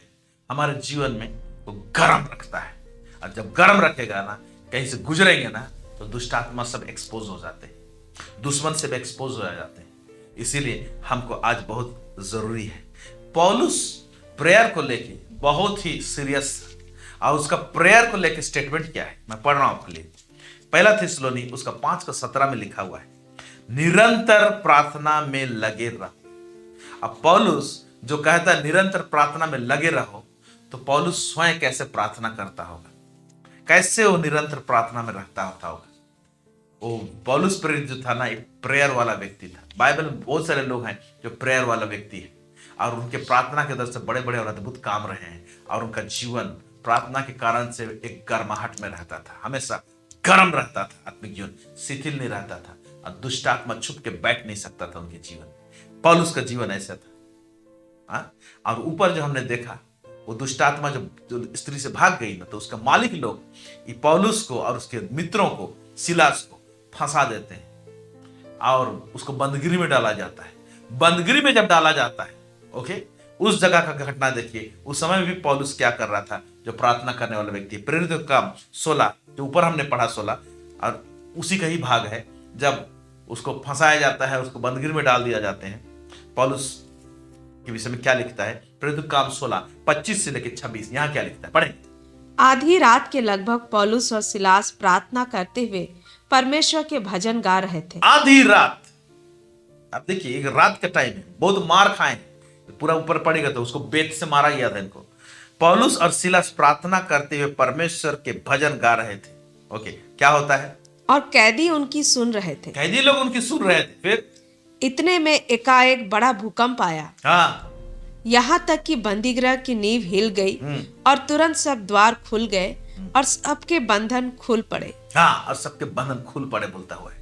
हमारे जीवन में को गर्म रखता है। और जब गर्म रखेगा ना, कहीं से गुजरेंगे ना, तो दुष्ट आत्मा सब एक्सपोज हो जाते हैं, दुश्मन से भी एक्सपोज हो जाते हैं। इसीलिए हमको आज बहुत जरूरी है। पौलुस प्रेयर को लेके बहुत ही सीरियस, और उसका प्रेयर को लेके स्टेटमेंट क्या है मैं पढ़ रहा हूं आपके लिए। पहला थिस्सलुनी उसका 5:17 में लिखा हुआ है, निरंतर प्रार्थना में लगे रहो। अब पौलुस जो कहता है निरंतर प्रार्थना में लगे रहो, तो पौलुस स्वयं कैसे प्रार्थना करता होगा, कैसे वो निरंतर प्रार्थना में रहता होगा। वो पौलुस प्रेरित जो था ना, एक प्रेयर वाला व्यक्ति था। बाइबल में बहुत सारे लोग हैं जो प्रेयर वाला व्यक्ति है, और उनके प्रार्थना के दर से बड़े बड़े और अद्भुत काम रहे हैं, और उनका जीवन प्रार्थना के कारण से एक गर्माहट में रहता था, हमेशा गर्म रहता था, आत्मिक जीवन शिथिल नहीं रहता था, और दुष्ट आत्मा छुप के बैठ नहीं सकता था उनके जीवन में। पौलुस का जीवन ऐसा था। और ऊपर जो हमने देखा, वो दुष्ट आत्मा जो स्त्री से भाग गई ना, तो उसका मालिक लोग पौलुस को और उसके मित्रों को, सिलास को फंसा देते हैं और उसको बंदगिरी में डाला जाता है। बंदगिरी में जब डाला जाता है, ओके, उस जगह का घटना देखिए। उस समय में भी पौलुस क्या कर रहा था, जो प्रार्थना करने वाला व्यक्ति। प्रेरितों का काम 16 जो ऊपर हमने पढ़ा 16, और उसी का ही भाग है। जब उसको फंसाया जाता है, उसको बंदगिरी में डाल दिया जाते हैं, पौलुस के विषय में क्या लिखता है, प्रेरितों का काम 16 25 से लेकर 26, यहाँ क्या लिखता है, पढ़ें। आधी रात के लगभग पौलुस और सिलास प्रार्थना करते हुए परमेश्वर के भजन गा रहे थे। आधी रात, अब देखिए एक रात का टाइम है, बहुत मार खाए, पूरा ऊपर पड़ेगा तो उसको बेत से मारा गया था इनको। पौलुस और सिलास प्रार्थना करते हुए परमेश्वर के भजन गा रहे थे। ओके, क्या होता है, और कैदी उनकी सुन रहे थे। कैदी लोग उनकी सुन रहे थे। फिर इतने में एकाएक बड़ा भूकंप आया, हाँ, यहाँ तक कि बंदीगृह की नींव हिल गई और तुरंत सब द्वार खुल गए और सबके बंधन खुल पड़े। हाँ, और सबके बंधन खुल पड़े बोलता हुआ है।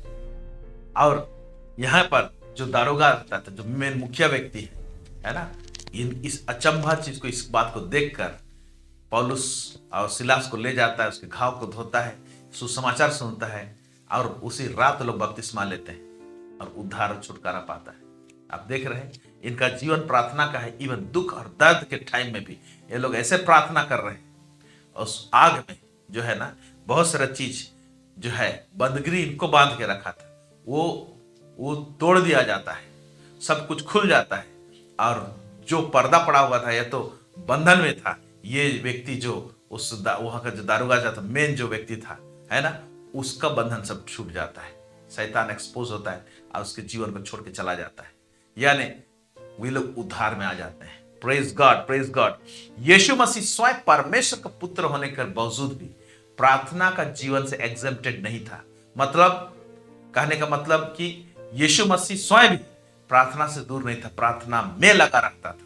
और यहाँ पर जो दारोगा रहता था, जो मेन मुखिया व्यक्ति है ना, इस अचंभा चीज को, इस बात को देखकर पौलुस और सिलास को ले जाता है, उसके घाव को धोता है, सुसमाचार सुनता है, और उसी रात लोग बपतिस्मा लेते हैं और उद्धार और छुटकारा पाता है। आप देख रहे हैं, इनका जीवन प्रार्थना का है। इवन दुख और दर्द के टाइम में भी ये लोग ऐसे प्रार्थना कर रहे हैं। उस आग में जो है ना, बहुत सारा चीज जो है, बंदगिरी इनको बांध के रखा था, वो तोड़ दिया जाता है, सब कुछ खुल जाता है, और जो पर्दा पड़ा हुआ था, या तो बंधन में था, ये व्यक्ति जो उस वहां का जो दारोगा था, मेन जो व्यक्ति था, है ना, उसका बंधन सब छूट जाता है। शैतान एक्सपोज होता है और उसके जीवन को छोड़ के चला जाता है, यानी वे लोग उद्धार में आ जाते हैं। Praise God, praise God. Yeshu Masih स्वयं परमेश्वर का पुत्र होने के बावजूद भी प्रार्थना का जीवन से एग्जेम्प्टेड नहीं था। मतलब कहने का मतलब कि यीशु मसीह स्वयं भी प्रार्थना से दूर नहीं था, प्रार्थना में लगा रहता था।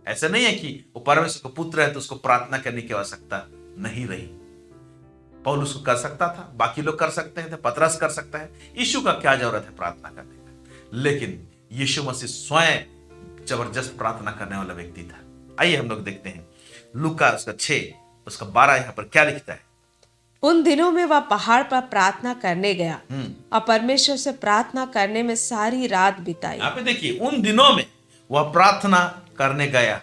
ऐसा नहीं है कि वो परमेश्वर का पुत्र है तो उसको प्रार्थना करने की आवश्यकता नहीं रही। पौलुस को कर सकता था, बाकी लोग कर सकते थे, पतरस कर सकता है, यीशु का क्या जरूरत है प्रार्थना करने का। लेकिन यीशु मसीह स्वयं जबरदस्त प्रार्थना करने वाला व्यक्ति था। आइए हम लोग देखते हैं लूका उसका 6 उसका 12 यहाँ पर क्या लिखता है। उन दिनों में वह पहाड़ पर प्रार्थना करने गया और परमेश्वर से प्रार्थना करने में सारी रात बिताई। यहाँ पे देखिए, उन दिनों में वह प्रार्थना करने गया।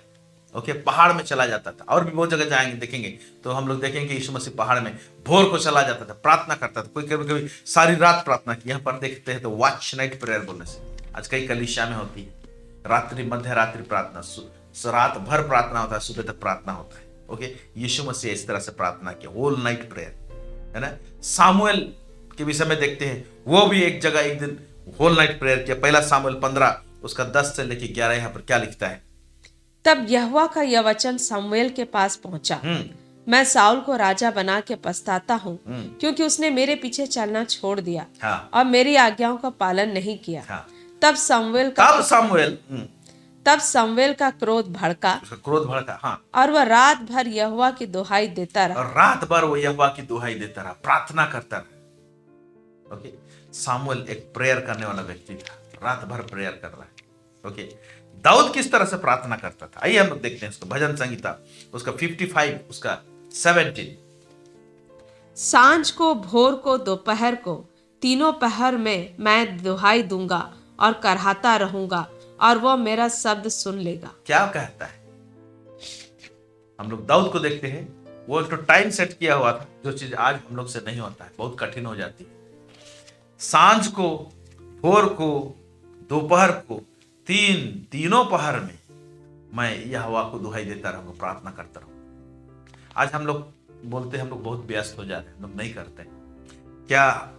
ओके, पहाड़ में चला जाता था। और भी बहुत जगह जाएंगे, देखेंगे तो हम लोग देखेंगे यीशु मसीह पहाड़ में भोर को चला जाता था, प्रार्थना करता था। कोई कभी कभी सारी रात प्रार्थना की। यहाँ पर देखते हैं तो वॉच नाइट प्रेयर बोलने से आज कई कलीसिया में होती है, रात्रि मध्य रात्रि प्रार्थना, रात भर प्रार्थना होता है, सुबह तक प्रार्थना होता है। ओके, यीशु मसीह इस तरह से प्रार्थना किया, होल नाइट प्रेयर, है ना। सामुएल के विषय में देखते हैं, वो भी एक जगह एक दिन होल नाइट प्रेयर किया। पहला सामुएल 15 उसका 10 से लेकर 11 यहाँ पर क्या लिखता है। तब यहोवा का यह वचन शमूएल के पास पहुंचा, मैं साउल को राजा बना के पछताता हूँ, क्योंकि उसने मेरे पीछे चलना छोड़ दिया और मेरी आज्ञाओं का पालन नहीं किया। तब शमूएल का क्रोध भड़का, हाँ, और वह रात भर यहोवा की दुहाई देता रहा। और रात भर वो यहोवा की दुहाई देता रहा, प्रार्थना करता रहा। ओके, सामुएल एक प्रेयर करने वाला व्यक्ति था, रात भर प्रेयर कर रहा है। ओके, दाऊद किस तरह से प्रार्थना करता था, आइए हम लोग देखते हैं उसको। भजन संहिता उसका 55 उसका 17। सांझ को, भोर को, दोपहर को, तीनों पहर में मैं दुहाई दूंगा और करहाता रहूंगा, और वह मेरा शब्द सुन लेगा। क्या कहता है। हम लोग दाऊद को देखते हैं, वो एक तो टाइम सेट किया हुआ था, जो चीज आज हम लोग से नहीं होता है, बहुत कठिन हो जाती है। सांझ को, भोर को, दोपहर को, तीनों पहर में मैं यहोवा को दुहाई देता रहूंगा, प्रार्थना करता रहूंगा। आज हम लोग बोलते हैं हम लोग बहुत व्यस्त हो जाते हैं, हम लोग नहीं करते। क्या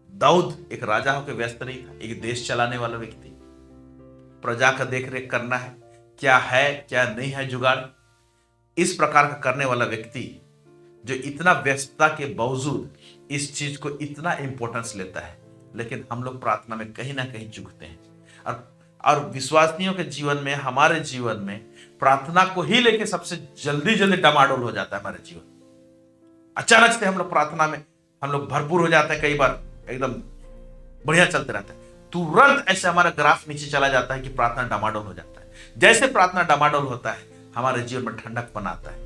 दाऊद एक राजा होकर व्यस्त नहीं था? एक देश चलाने वाला व्यक्ति, प्रजा का देख रेख करना है, क्या है क्या नहीं है जुगाड़, इस प्रकार का करने वाला व्यक्ति जो इतना व्यस्तता के बावजूद इस चीज को इतना इंपॉर्टेंस लेता है। लेकिन हम लोग प्रार्थना में कहीं ना कहीं चूकते हैं। और विश्वासियों के जीवन में, हमारे जीवन में प्रार्थना को ही लेके सबसे जल्दी डमाडोल हो जाता है हमारे जीवन। अचानक से हम लोग प्रार्थना में हम लोग भरपूर हो जाते हैं, कई बार एकदम बढ़िया चलते रहते हैं, तुरंत ऐसे हमारा ग्राफ नीचे चला जाता है कि प्रार्थना डमाडोल हो जाता है। जैसे प्रार्थना डमाडोल होता है, हमारे जीवन में ठंडकपन आता है।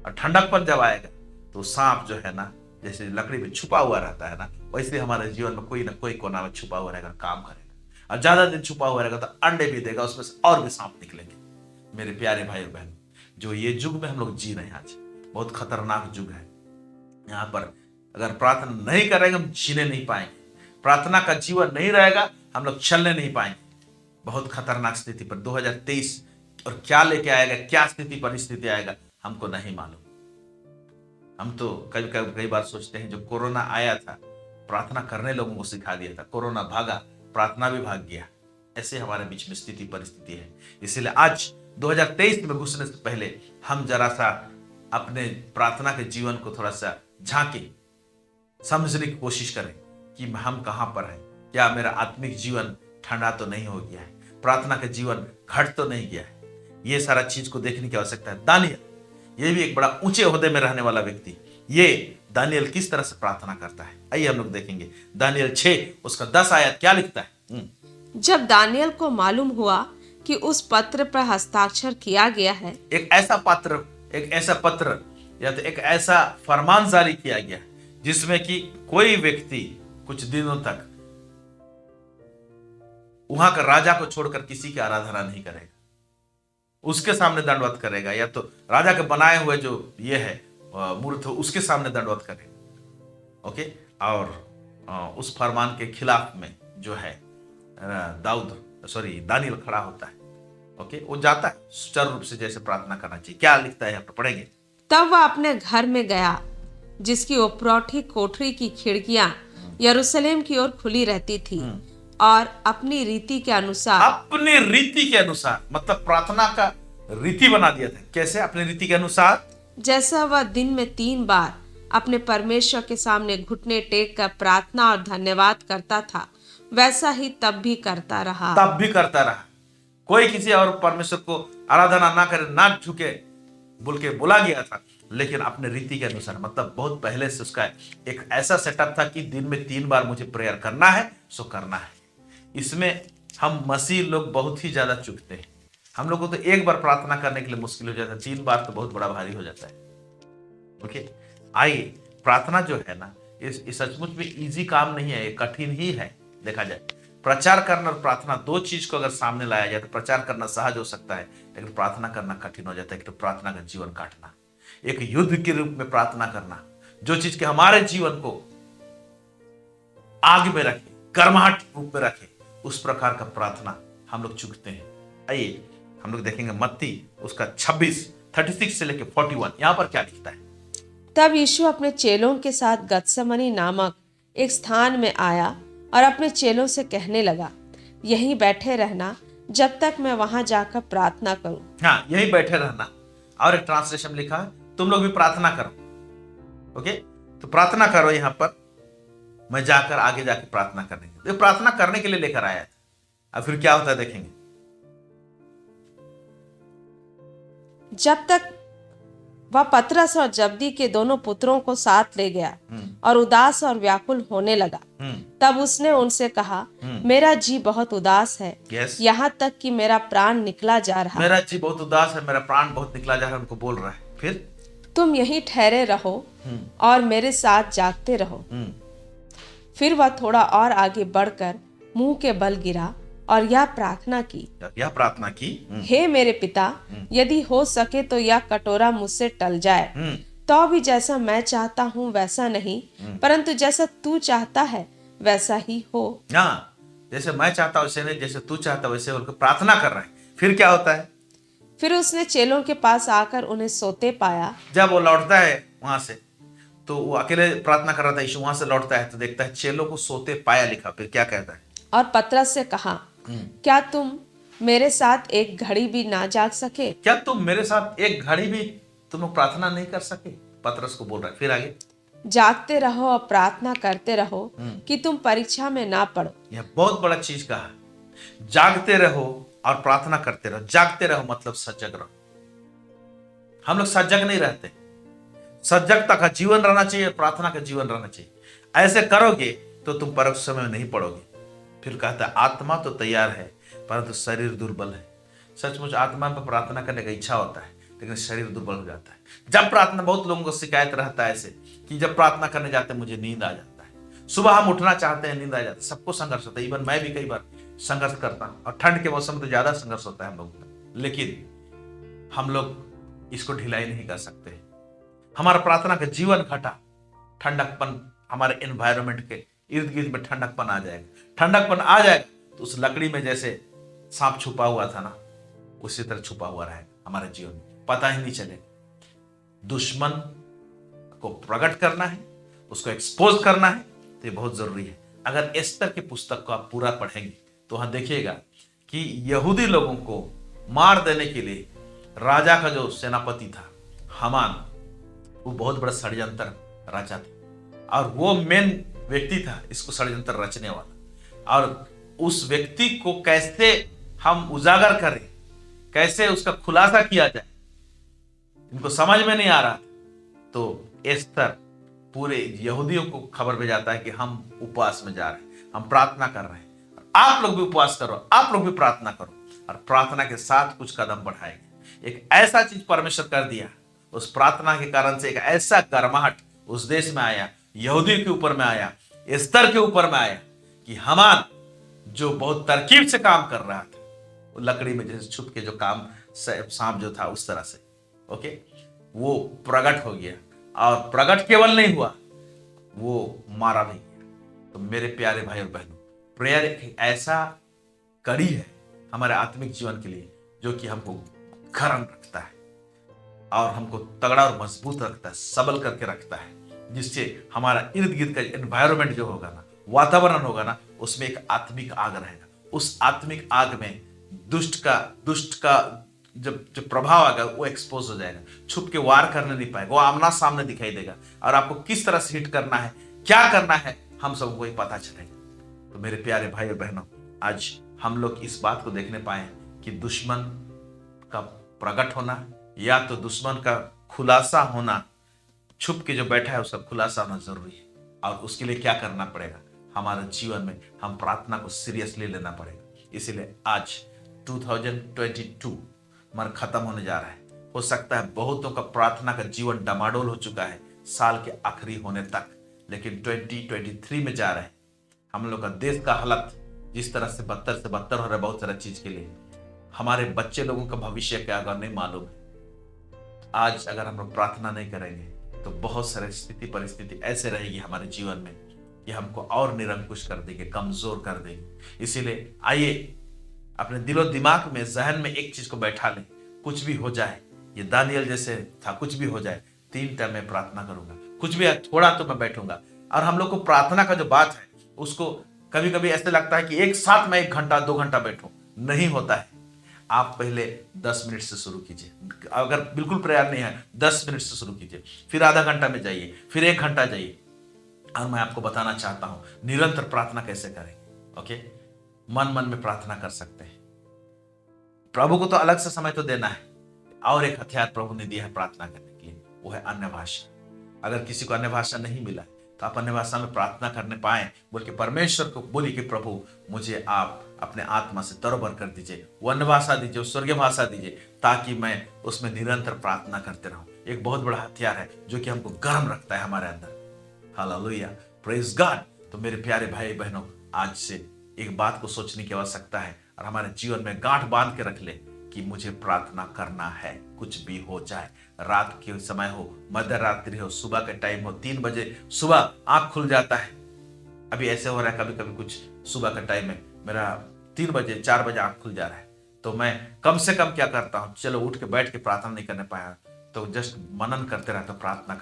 और ठंडकपन जब आएगा तो सांप जो है ना, जैसे लकड़ी में छुपा हुआ रहता है ना, वैसे हमारे जीवन में कोई ना कोई कोना में छुपा हुआ रहेगा, काम करेगा। और ज्यादा दिन छुपा हुआ रहेगा तो अंडे भी देगा, उसमें से और भी सांप निकलेंगे। मेरे प्यारे भाई और बहन, जो ये युग में हम लोग जी रहे हैं आज, बहुत खतरनाक युग है। यहाँ पर अगर प्रार्थना नहीं करेंगे हम जीने नहीं पाएंगे, प्रार्थना का जीवन नहीं रहेगा, हम लोग चलने नहीं पाएंगे। बहुत खतरनाक स्थिति पर 2023 और क्या लेके आएगा, क्या स्थिति परिस्थिति आएगा, हमको नहीं मालूम। हम तो कई बार सोचते हैं, जो कोरोना आया था, प्रार्थना करने लोगों को सिखा दिया था, कोरोना भागा, प्रार्थना भी भाग गया। ऐसे हमारे बीच में स्थिति परिस्थिति है। इसलिए आज 2023 में घुसने से पहले हम जरा सा अपने प्रार्थना के जीवन को थोड़ा सा झांके, समझने की कोशिश करें कि हम कहां पर हैं। क्या मेरा आत्मिक जीवन ठंडा तो नहीं हो गया है, प्रार्थना का जीवन घट तो नहीं गया है। ये सारा चीज को देखने की आवश्यकता है। दानियल, ये भी एक बड़ा ऊंचे ओहदे में रहने वाला व्यक्ति, ये दानियल किस तरह से प्रार्थना करता है, आइए हम लोग देखेंगे। दानियल 6 उसका 10 आयत क्या लिखता है। जब दानियल को मालूम हुआ कि उस पत्र पर हस्ताक्षर किया गया है, एक ऐसा पत्र या तो एक ऐसा फरमान जारी किया गया जिसमें कि कोई व्यक्ति कुछ दिनों तक वहां का राजा को छोड़कर किसी की आराधना नहीं करेगा, उसके सामने दंडवत करेगा, या तो राजा के बनाए हुए जो ये है मूर्त हो उसके सामने दंडवत करेगा। ओके, और उस फरमान के खिलाफ में जो है दानियल खड़ा होता है। ओके, वो जाता है सुचारू रूप से जैसे प्रार्थना करना चाहिए। क्या लिखता है यहाँ पर, पढ़ेंगे। तब वह अपने घर में गया, जिसकी उपरौठी कोठरी की खिड़कियां यरूशलेम की ओर खुली रहती थी, और अपनी रीति के अनुसार मतलब प्रार्थना का रीति बना दिया था। कैसे? अपनी रीति के अनुसार, जैसा वह दिन में 3 बार अपने परमेश्वर के सामने घुटने टेक कर प्रार्थना और धन्यवाद करता था, वैसा ही तब भी करता रहा। कोई किसी और परमेश्वर को आराधना ना करे, ना झुके बोल के बोला गया था, लेकिन अपने रीति के अनुसार, मतलब बहुत पहले से उसका एक ऐसा सेटअप था कि दिन में 3 बार मुझे प्रेयर करना है, सो करना है। इसमें हम मसीह लोग बहुत ही ज्यादा चूकते हैं। हम लोग को तो 1 बार प्रार्थना करने के लिए मुश्किल हो जाता है, 3 बार तो बहुत बड़ा भारी हो जाता है। ओके, आइए, प्रार्थना जो है ना, इस सचमुच में इजी काम नहीं है, ये कठिन ही है। देखा जाए, प्रचार करना और प्रार्थना, 2 चीज को अगर सामने लाया जाए तो प्रचार करना सहज हो सकता है, लेकिन प्रार्थना करना कठिन हो जाता है। तो प्रार्थना का जीवन काटना, एक युद्ध के रूप में प्रार्थना करना, जो चीज के हमारे जीवन को आग में रखे, गर्माहट रूप में रखे, उस प्रकार का प्रार्थना हम लोग चूकते हैं। आइए हम लोग देखेंगे मत्ती उसका 36 से लेकर 41, यहां पर क्या लिखता है। तब यीशु अपने चेलों के साथ गत्समनी नामक एक स्थान में आया और अपने चेलों से कहने लगा, यहीं बैठे रहना जब तक मैं वहां जाकर प्रार्थना करूं। हाँ, यहीं बैठे रहना। और एक ट्रांसलेशन लिखा है, तुम लोग भी प्रार्थना करो। ओके, तो प्रार्थना करो, यहां पर मैं जाकर आगे जाकर प्रार्थना करने के लिए, प्रार्थना करने के लिए लेकर आया था। अब फिर क्या होता है देखेंगे। जब तक वह पतरस और जब्दी के दोनों पुत्रों को साथ ले गया और उदास और व्याकुल होने लगा, तब उसने उनसे कहा, मेरा जी बहुत उदास है, यहाँ तक कि मेरा प्राण निकला जा रहा है। मेरा जी बहुत उदास है, मेरा प्राण बहुत निकला जा रहा है, उनको बोल रहा है। फिर तुम यहीं ठहरे रहो और मेरे साथ जागते रहो। फिर वह थोड़ा और आगे बढ़कर मुंह के बल गिरा और यह प्रार्थना की, हे मेरे पिता, यदि हो सके तो यह कटोरा मुझसे टल जाए, तो भी जैसा मैं चाहता हूँ वैसा नहीं, परंतु जैसा तू चाहता है वैसा ही हो। हाँ, जैसे मैं चाहता हूं वैसे नहीं, जैसे तू चाहता वैसे, बोलकर प्रार्थना कर रहा है। फिर क्या होता है? फिर उसने चेलों के पास आकर उन्हें सोते पाया। जब वो लौटता है वहां से, तो वो अकेले प्रार्थना कर रहा था यीशु, वहां से लौटता है तो देखता है चेलों को सोते पाया लिखा। फिर क्या कहता है? और पतरस से कहा, क्या तुम मेरे साथ एक घड़ी भी ना जाग सके? क्या तुम मेरे साथ एक घड़ी भी तुम लोग प्रार्थना नहीं कर सके? पतरस को बोल रहा है। फिर आगे, जागते रहो और प्रार्थना करते रहो कि तुम परीक्षा में ना पड़ो। यह बहुत बड़ा चीज कहा, जागते रहो और प्रार्थना करते रहो। जागते रहो मतलब सजग रहो। हम लोग सजग नहीं रहते। सजगता का जीवन रहना चाहिए, प्रार्थना का जीवन रहना चाहिए। ऐसे करोगे तो तुम परीक्षा में नहीं पड़ोगे। फिर कहता है आत्मा तो तैयार है परंतु शरीर दुर्बल है। सचमुच आत्मा पर प्रार्थना करने का इच्छा होता है लेकिन शरीर दुर्बल हो जाता है। जब प्रार्थना, बहुत लोगों को शिकायत रहता है ऐसे कि जब प्रार्थना करने जाते हैं मुझे नींद आ जाता है। सुबह हम उठना चाहते हैं, नींद आ जाती है। सबको संघर्ष होता है, इवन मैं भी कई बार संघर्ष करता हूं, और ठंड के मौसम में तो ज्यादा संघर्ष होता है हम लोगों का। लेकिन हम लोग इसको ढिलाई नहीं कर सकते। हमारा प्रार्थना का जीवन घटा, ठंडकपन हमारे एनवायरनमेंट के इर्द गिर्द में ठंडकपन आ जाएगा। ठंडकपन आ जाएगा तो उस लकड़ी में जैसे सांप छुपा हुआ था ना, उसी तरह छुपा हुआ रहेगा हमारे जीवन में, पता ही नहीं चलेगा। दुश्मन को प्रकट करना है, उसको एक्सपोज करना है, तो ये बहुत जरूरी है। अगर एस्तर की पुस्तक को आप पूरा पढ़ेंगे तो वहां देखिएगा कि यहूदी लोगों को मार देने के लिए राजा का जो सेनापति था हामान, वो बहुत बड़ा षड्यंत्र रचा था, और वो मेन व्यक्ति था इसको षड्यंत्र रचने वाला। और उस व्यक्ति को कैसे हम उजागर करें, कैसे उसका खुलासा किया जाए, इनको समझ में नहीं आ रहा। तो एस्तर पूरे यहूदियों को खबर भेजाता है कि हम उपवास में जा रहे हैं, हम प्रार्थना कर रहे हैं, आप लोग भी उपवास करो, आप लोग भी प्रार्थना करो। और प्रार्थना के साथ कुछ कदम बढ़ाएंगे। एक ऐसा चीज परमेश्वर कर दिया, उस प्रार्थना के कारण से एक ऐसा गर्माहट उस देश में आया, यहूदियों के ऊपर में आया, एस्तर के ऊपर में आया, कि हामान जो बहुत तरकीब से काम कर रहा था, वो लकड़ी में जैसे छुप के जो काम, सांप जो था उस तरह से, ओके, वो प्रकट हो गया। और प्रकट केवल नहीं हुआ, वो मारा भी गया। तो मेरे प्यारे भाई और बहनों, प्रेयर एक ऐसा कड़ी है हमारे आत्मिक जीवन के लिए जो कि हमको गर्म रखता है और हमको तगड़ा और मजबूत रखता है, सबल करके रखता है, जिससे हमारा इर्द गिर्द का एनवायरनमेंट जो होगा ना, वातावरण होगा ना, उसमें एक आत्मिक आग रहेगा। उस आत्मिक आग में दुष्ट का जब जो प्रभाव आएगा वो एक्सपोज हो जाएगा, छुप के वार करने नहीं पाएगा, वो आमना सामने दिखाई देगा, और आपको किस तरह से हिट करना है, क्या करना है, हम सबको ही पता चलेगा। तो मेरे प्यारे भाई और बहनों, आज हम लोग इस बात को देखने पाए कि दुश्मन का प्रकट होना या तो दुश्मन का खुलासा होना, छुप के जो बैठा है उसका खुलासा होना जरूरी है। और उसके लिए क्या करना पड़ेगा? हमारे जीवन में हम प्रार्थना को सीरियसली लेना पड़ेगा। इसीलिए आज 2022 मर खत्म होने जा रहा है। हो सकता है बहुतों का प्रार्थना का जीवन डमाडोल हो चुका है साल के आखिरी होने तक, लेकिन 2023 में जा रहे हैं। हम लोग का देश का हालत जिस तरह से बदतर हो रहा है बहुत सारा चीज के लिए, हमारे बच्चे लोगों का भविष्य क्या होगा नहीं मालूम है। आज अगर हम लोग प्रार्थना नहीं करेंगे तो बहुत सारी स्थिति परिस्थिति ऐसे रहेगी हमारे जीवन में कि हमको और निरंकुश कर देंगे, कमजोर कर देंगे। इसीलिए आइए अपने दिलो दिमाग में, जहन में एक चीज को बैठा लें, कुछ भी हो जाए, ये दानियल जैसे था, कुछ भी हो जाए 3 टाइम मैं प्रार्थना करूंगा, कुछ भी थोड़ा तो मैं बैठूंगा। और हम लोग को प्रार्थना का जो बात है उसको कभी कभी ऐसे लगता है कि एक साथ मैं 1 घंटा 2 घंटा बैठूं, नहीं होता है। आप पहले 10 मिनट से शुरू कीजिए, अगर बिल्कुल प्रयास नहीं है 10 मिनट से शुरू कीजिए, फिर आधा घंटा में जाइए, फिर 1 घंटा जाइए। और मैं आपको बताना चाहता हूं निरंतर प्रार्थना कैसे करें। ओके, मन में प्रार्थना कर सकते हैं। प्रभु को तो अलग से समय तो देना है, और एक हथियार प्रभु ने दिया है प्रार्थना करने के लिए, वो है अन्य भाषा। अगर किसी को अन्य भाषा नहीं मिला तो आप अन्य भाषा में प्रार्थना करने पाए, बोल के परमेश्वर को बोलिए कि प्रभु मुझे आप अपने आत्मा से तरोबर कर दीजिए, वो अन्य भाषा दीजिए, स्वर्गीय भाषा दीजिए, ताकि मैं उसमें निरंतर प्रार्थना करते रहूं। एक बहुत बड़ा हथियार है जो कि हमको गर्म रखता है हमारे अंदर। Hallelujah, praise God. तो मेरे प्यारे भाई बहनों, आज से एक बात को सोचने की आवश्यकता है और हमारे जीवन में गांठ बांध के रख ले कि मुझे प्रार्थना करना है, कुछ भी हो जाए, रात के समय हो, मध्य रात्रि हो, सुबह के टाइम हो, 3 बजे सुबह आंख खुल जाता है। अभी ऐसे हो रहा है कभी कभी कुछ सुबह का टाइम है, मेरा 3 बजे 4 बजे आंख खुल जा रहा है, तो मैं कम से कम क्या करता हूँ, चलो उठ के बैठ के प्रार्थना नहीं करने पाया तो जस्ट मनन करते रहते, प्रार्थना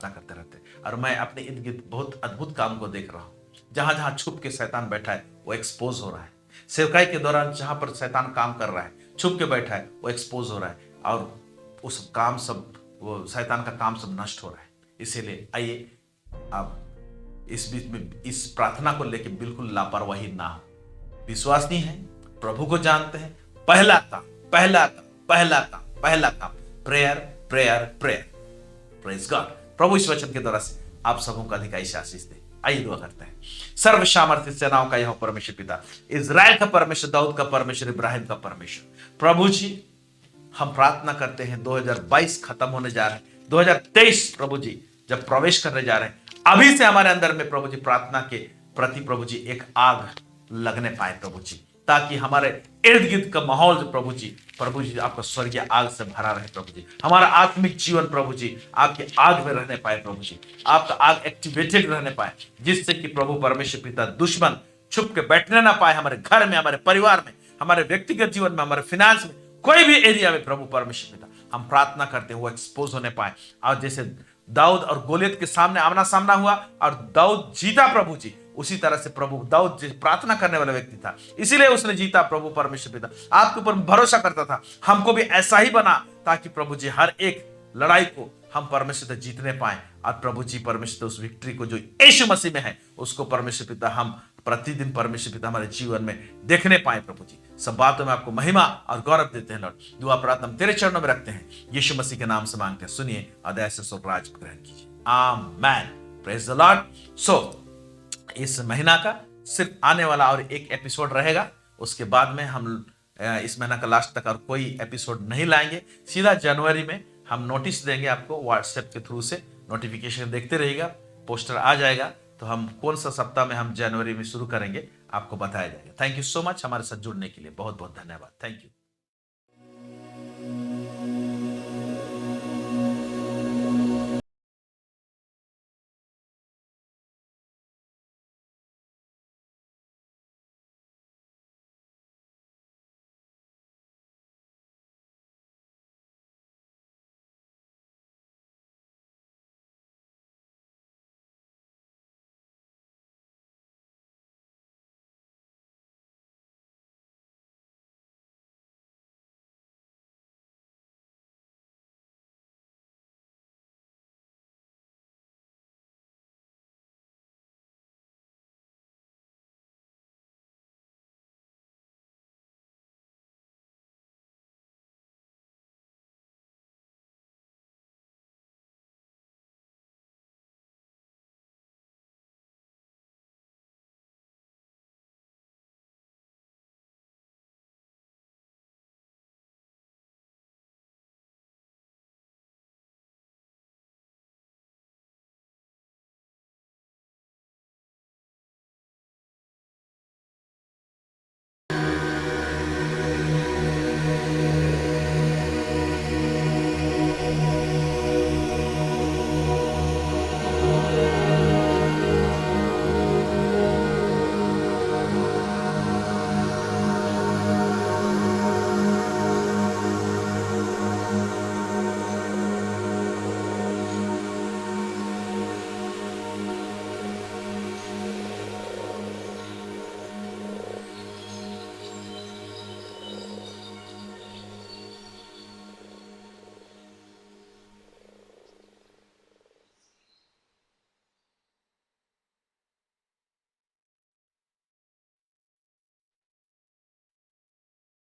करते रहते। और मैं अपने इर्द गिर्द बहुत अद्भुत काम को देख रहा हूँ। जहां जहां छुप के शैतान बैठा है वो एक्सपोज हो रहा है। सेवकाई के दौरान जहां पर शैतान काम कर रहा है, छुप के बैठा है, वो एक्सपोज हो रहा है और उस काम सब, वो शैतान का काम सब नष्ट हो रहा है। इसीलिए आइए आप इस बीच में इस प्रार्थना को लेकर बिल्कुल लापरवाही ना हो। विश्वास नहीं है, प्रभु को जानते हैं, पहला काम prayer prayer prayer. Praise God. प्रभु इस वचन के द्वारा से आप सबों को अधिक आशीष दे। आइए दुआ करते हैं। सर्व सामर्थ्य सेनाओं का यह परमेश्वर पिता, इजराइल का परमेश्वर, दाऊद का परमेश्वर, इब्राहिम का परमेश्वर, प्रभु जी हम प्रार्थना करते हैं 2022 खत्म होने जा रहे हैं, 2023 प्रभु जी जब प्रवेश करने जा रहे हैं, अभी से हमारे अंदर में प्रभु जी प्रार्थना के प्रति प्रभु जी एक आग लगने पाए प्रभु जी, ताकि हमारे इर्द गिर्द का माहौल जो प्रभु जी आपका स्वर्गीय आग से भरा रहे प्रभु जी। हमारा आत्मिक जीवन प्रभु जी आपके आग में रहने पाए प्रभु जी, आपका आग एक्टिवेटेड रहने पाए, जिससे कि प्रभु परमेश्वर पिता दुश्मन छुप के बैठने ना पाए हमारे घर में, हमारे परिवार में, हमारे व्यक्तिगत जीवन में, हमारे फाइनेंस में, कोई भी एरिया में प्रभु परमेश्वर पिता हम प्रार्थना करते हैं वो एक्सपोज होने पाए। और जैसे दाऊद और गोलियत के सामने आमना सामना हुआ और दाऊद जीता प्रभु जी, उसी तरह से प्रभु दाऊद प्रार्थना करने वाला व्यक्ति था, इसीलिए उसने जीता प्रभु परमेश्वर पिता। आपके ऊपर भरोसा करता था, हमको भी ऐसा ही बना ताकि प्रभु जी हर एक लड़ाई को हम परमेश्वर से जीतने पाए। और प्रभु जी परमेश्वर उस विक्ट्री को जो यीशु मसीह में है उसको परमेश्वर पिता हम प्रतिदिन परमेश्वर पिता हमारे जीवन में देखने पाए प्रभु जी। सब बातों में आपको महिमा और गौरव देते हैं लॉर्ड। दुआ प्रार्थना हम तेरे चरणों में रखते हैं, यीशु मसीह के नाम से मांगते हैं, सुनिए अदय से स्वराज ग्रहण कीजिए। Amen. Praise the Lord. So इस महीना का सिर्फ आने वाला और एक एपिसोड रहेगा, उसके बाद में हम इस महीना का लास्ट तक और कोई एपिसोड नहीं लाएंगे। सीधा जनवरी में हम नोटिस देंगे आपको, व्हाट्सएप के थ्रू से नोटिफिकेशन देखते रहिएगा, पोस्टर आ जाएगा, तो हम कौन सा सप्ताह में हम जनवरी में शुरू करेंगे आपको बताया जाएगा। थैंक यू सो मच हमारे साथ जुड़ने के लिए, बहुत बहुत धन्यवाद। Thank you.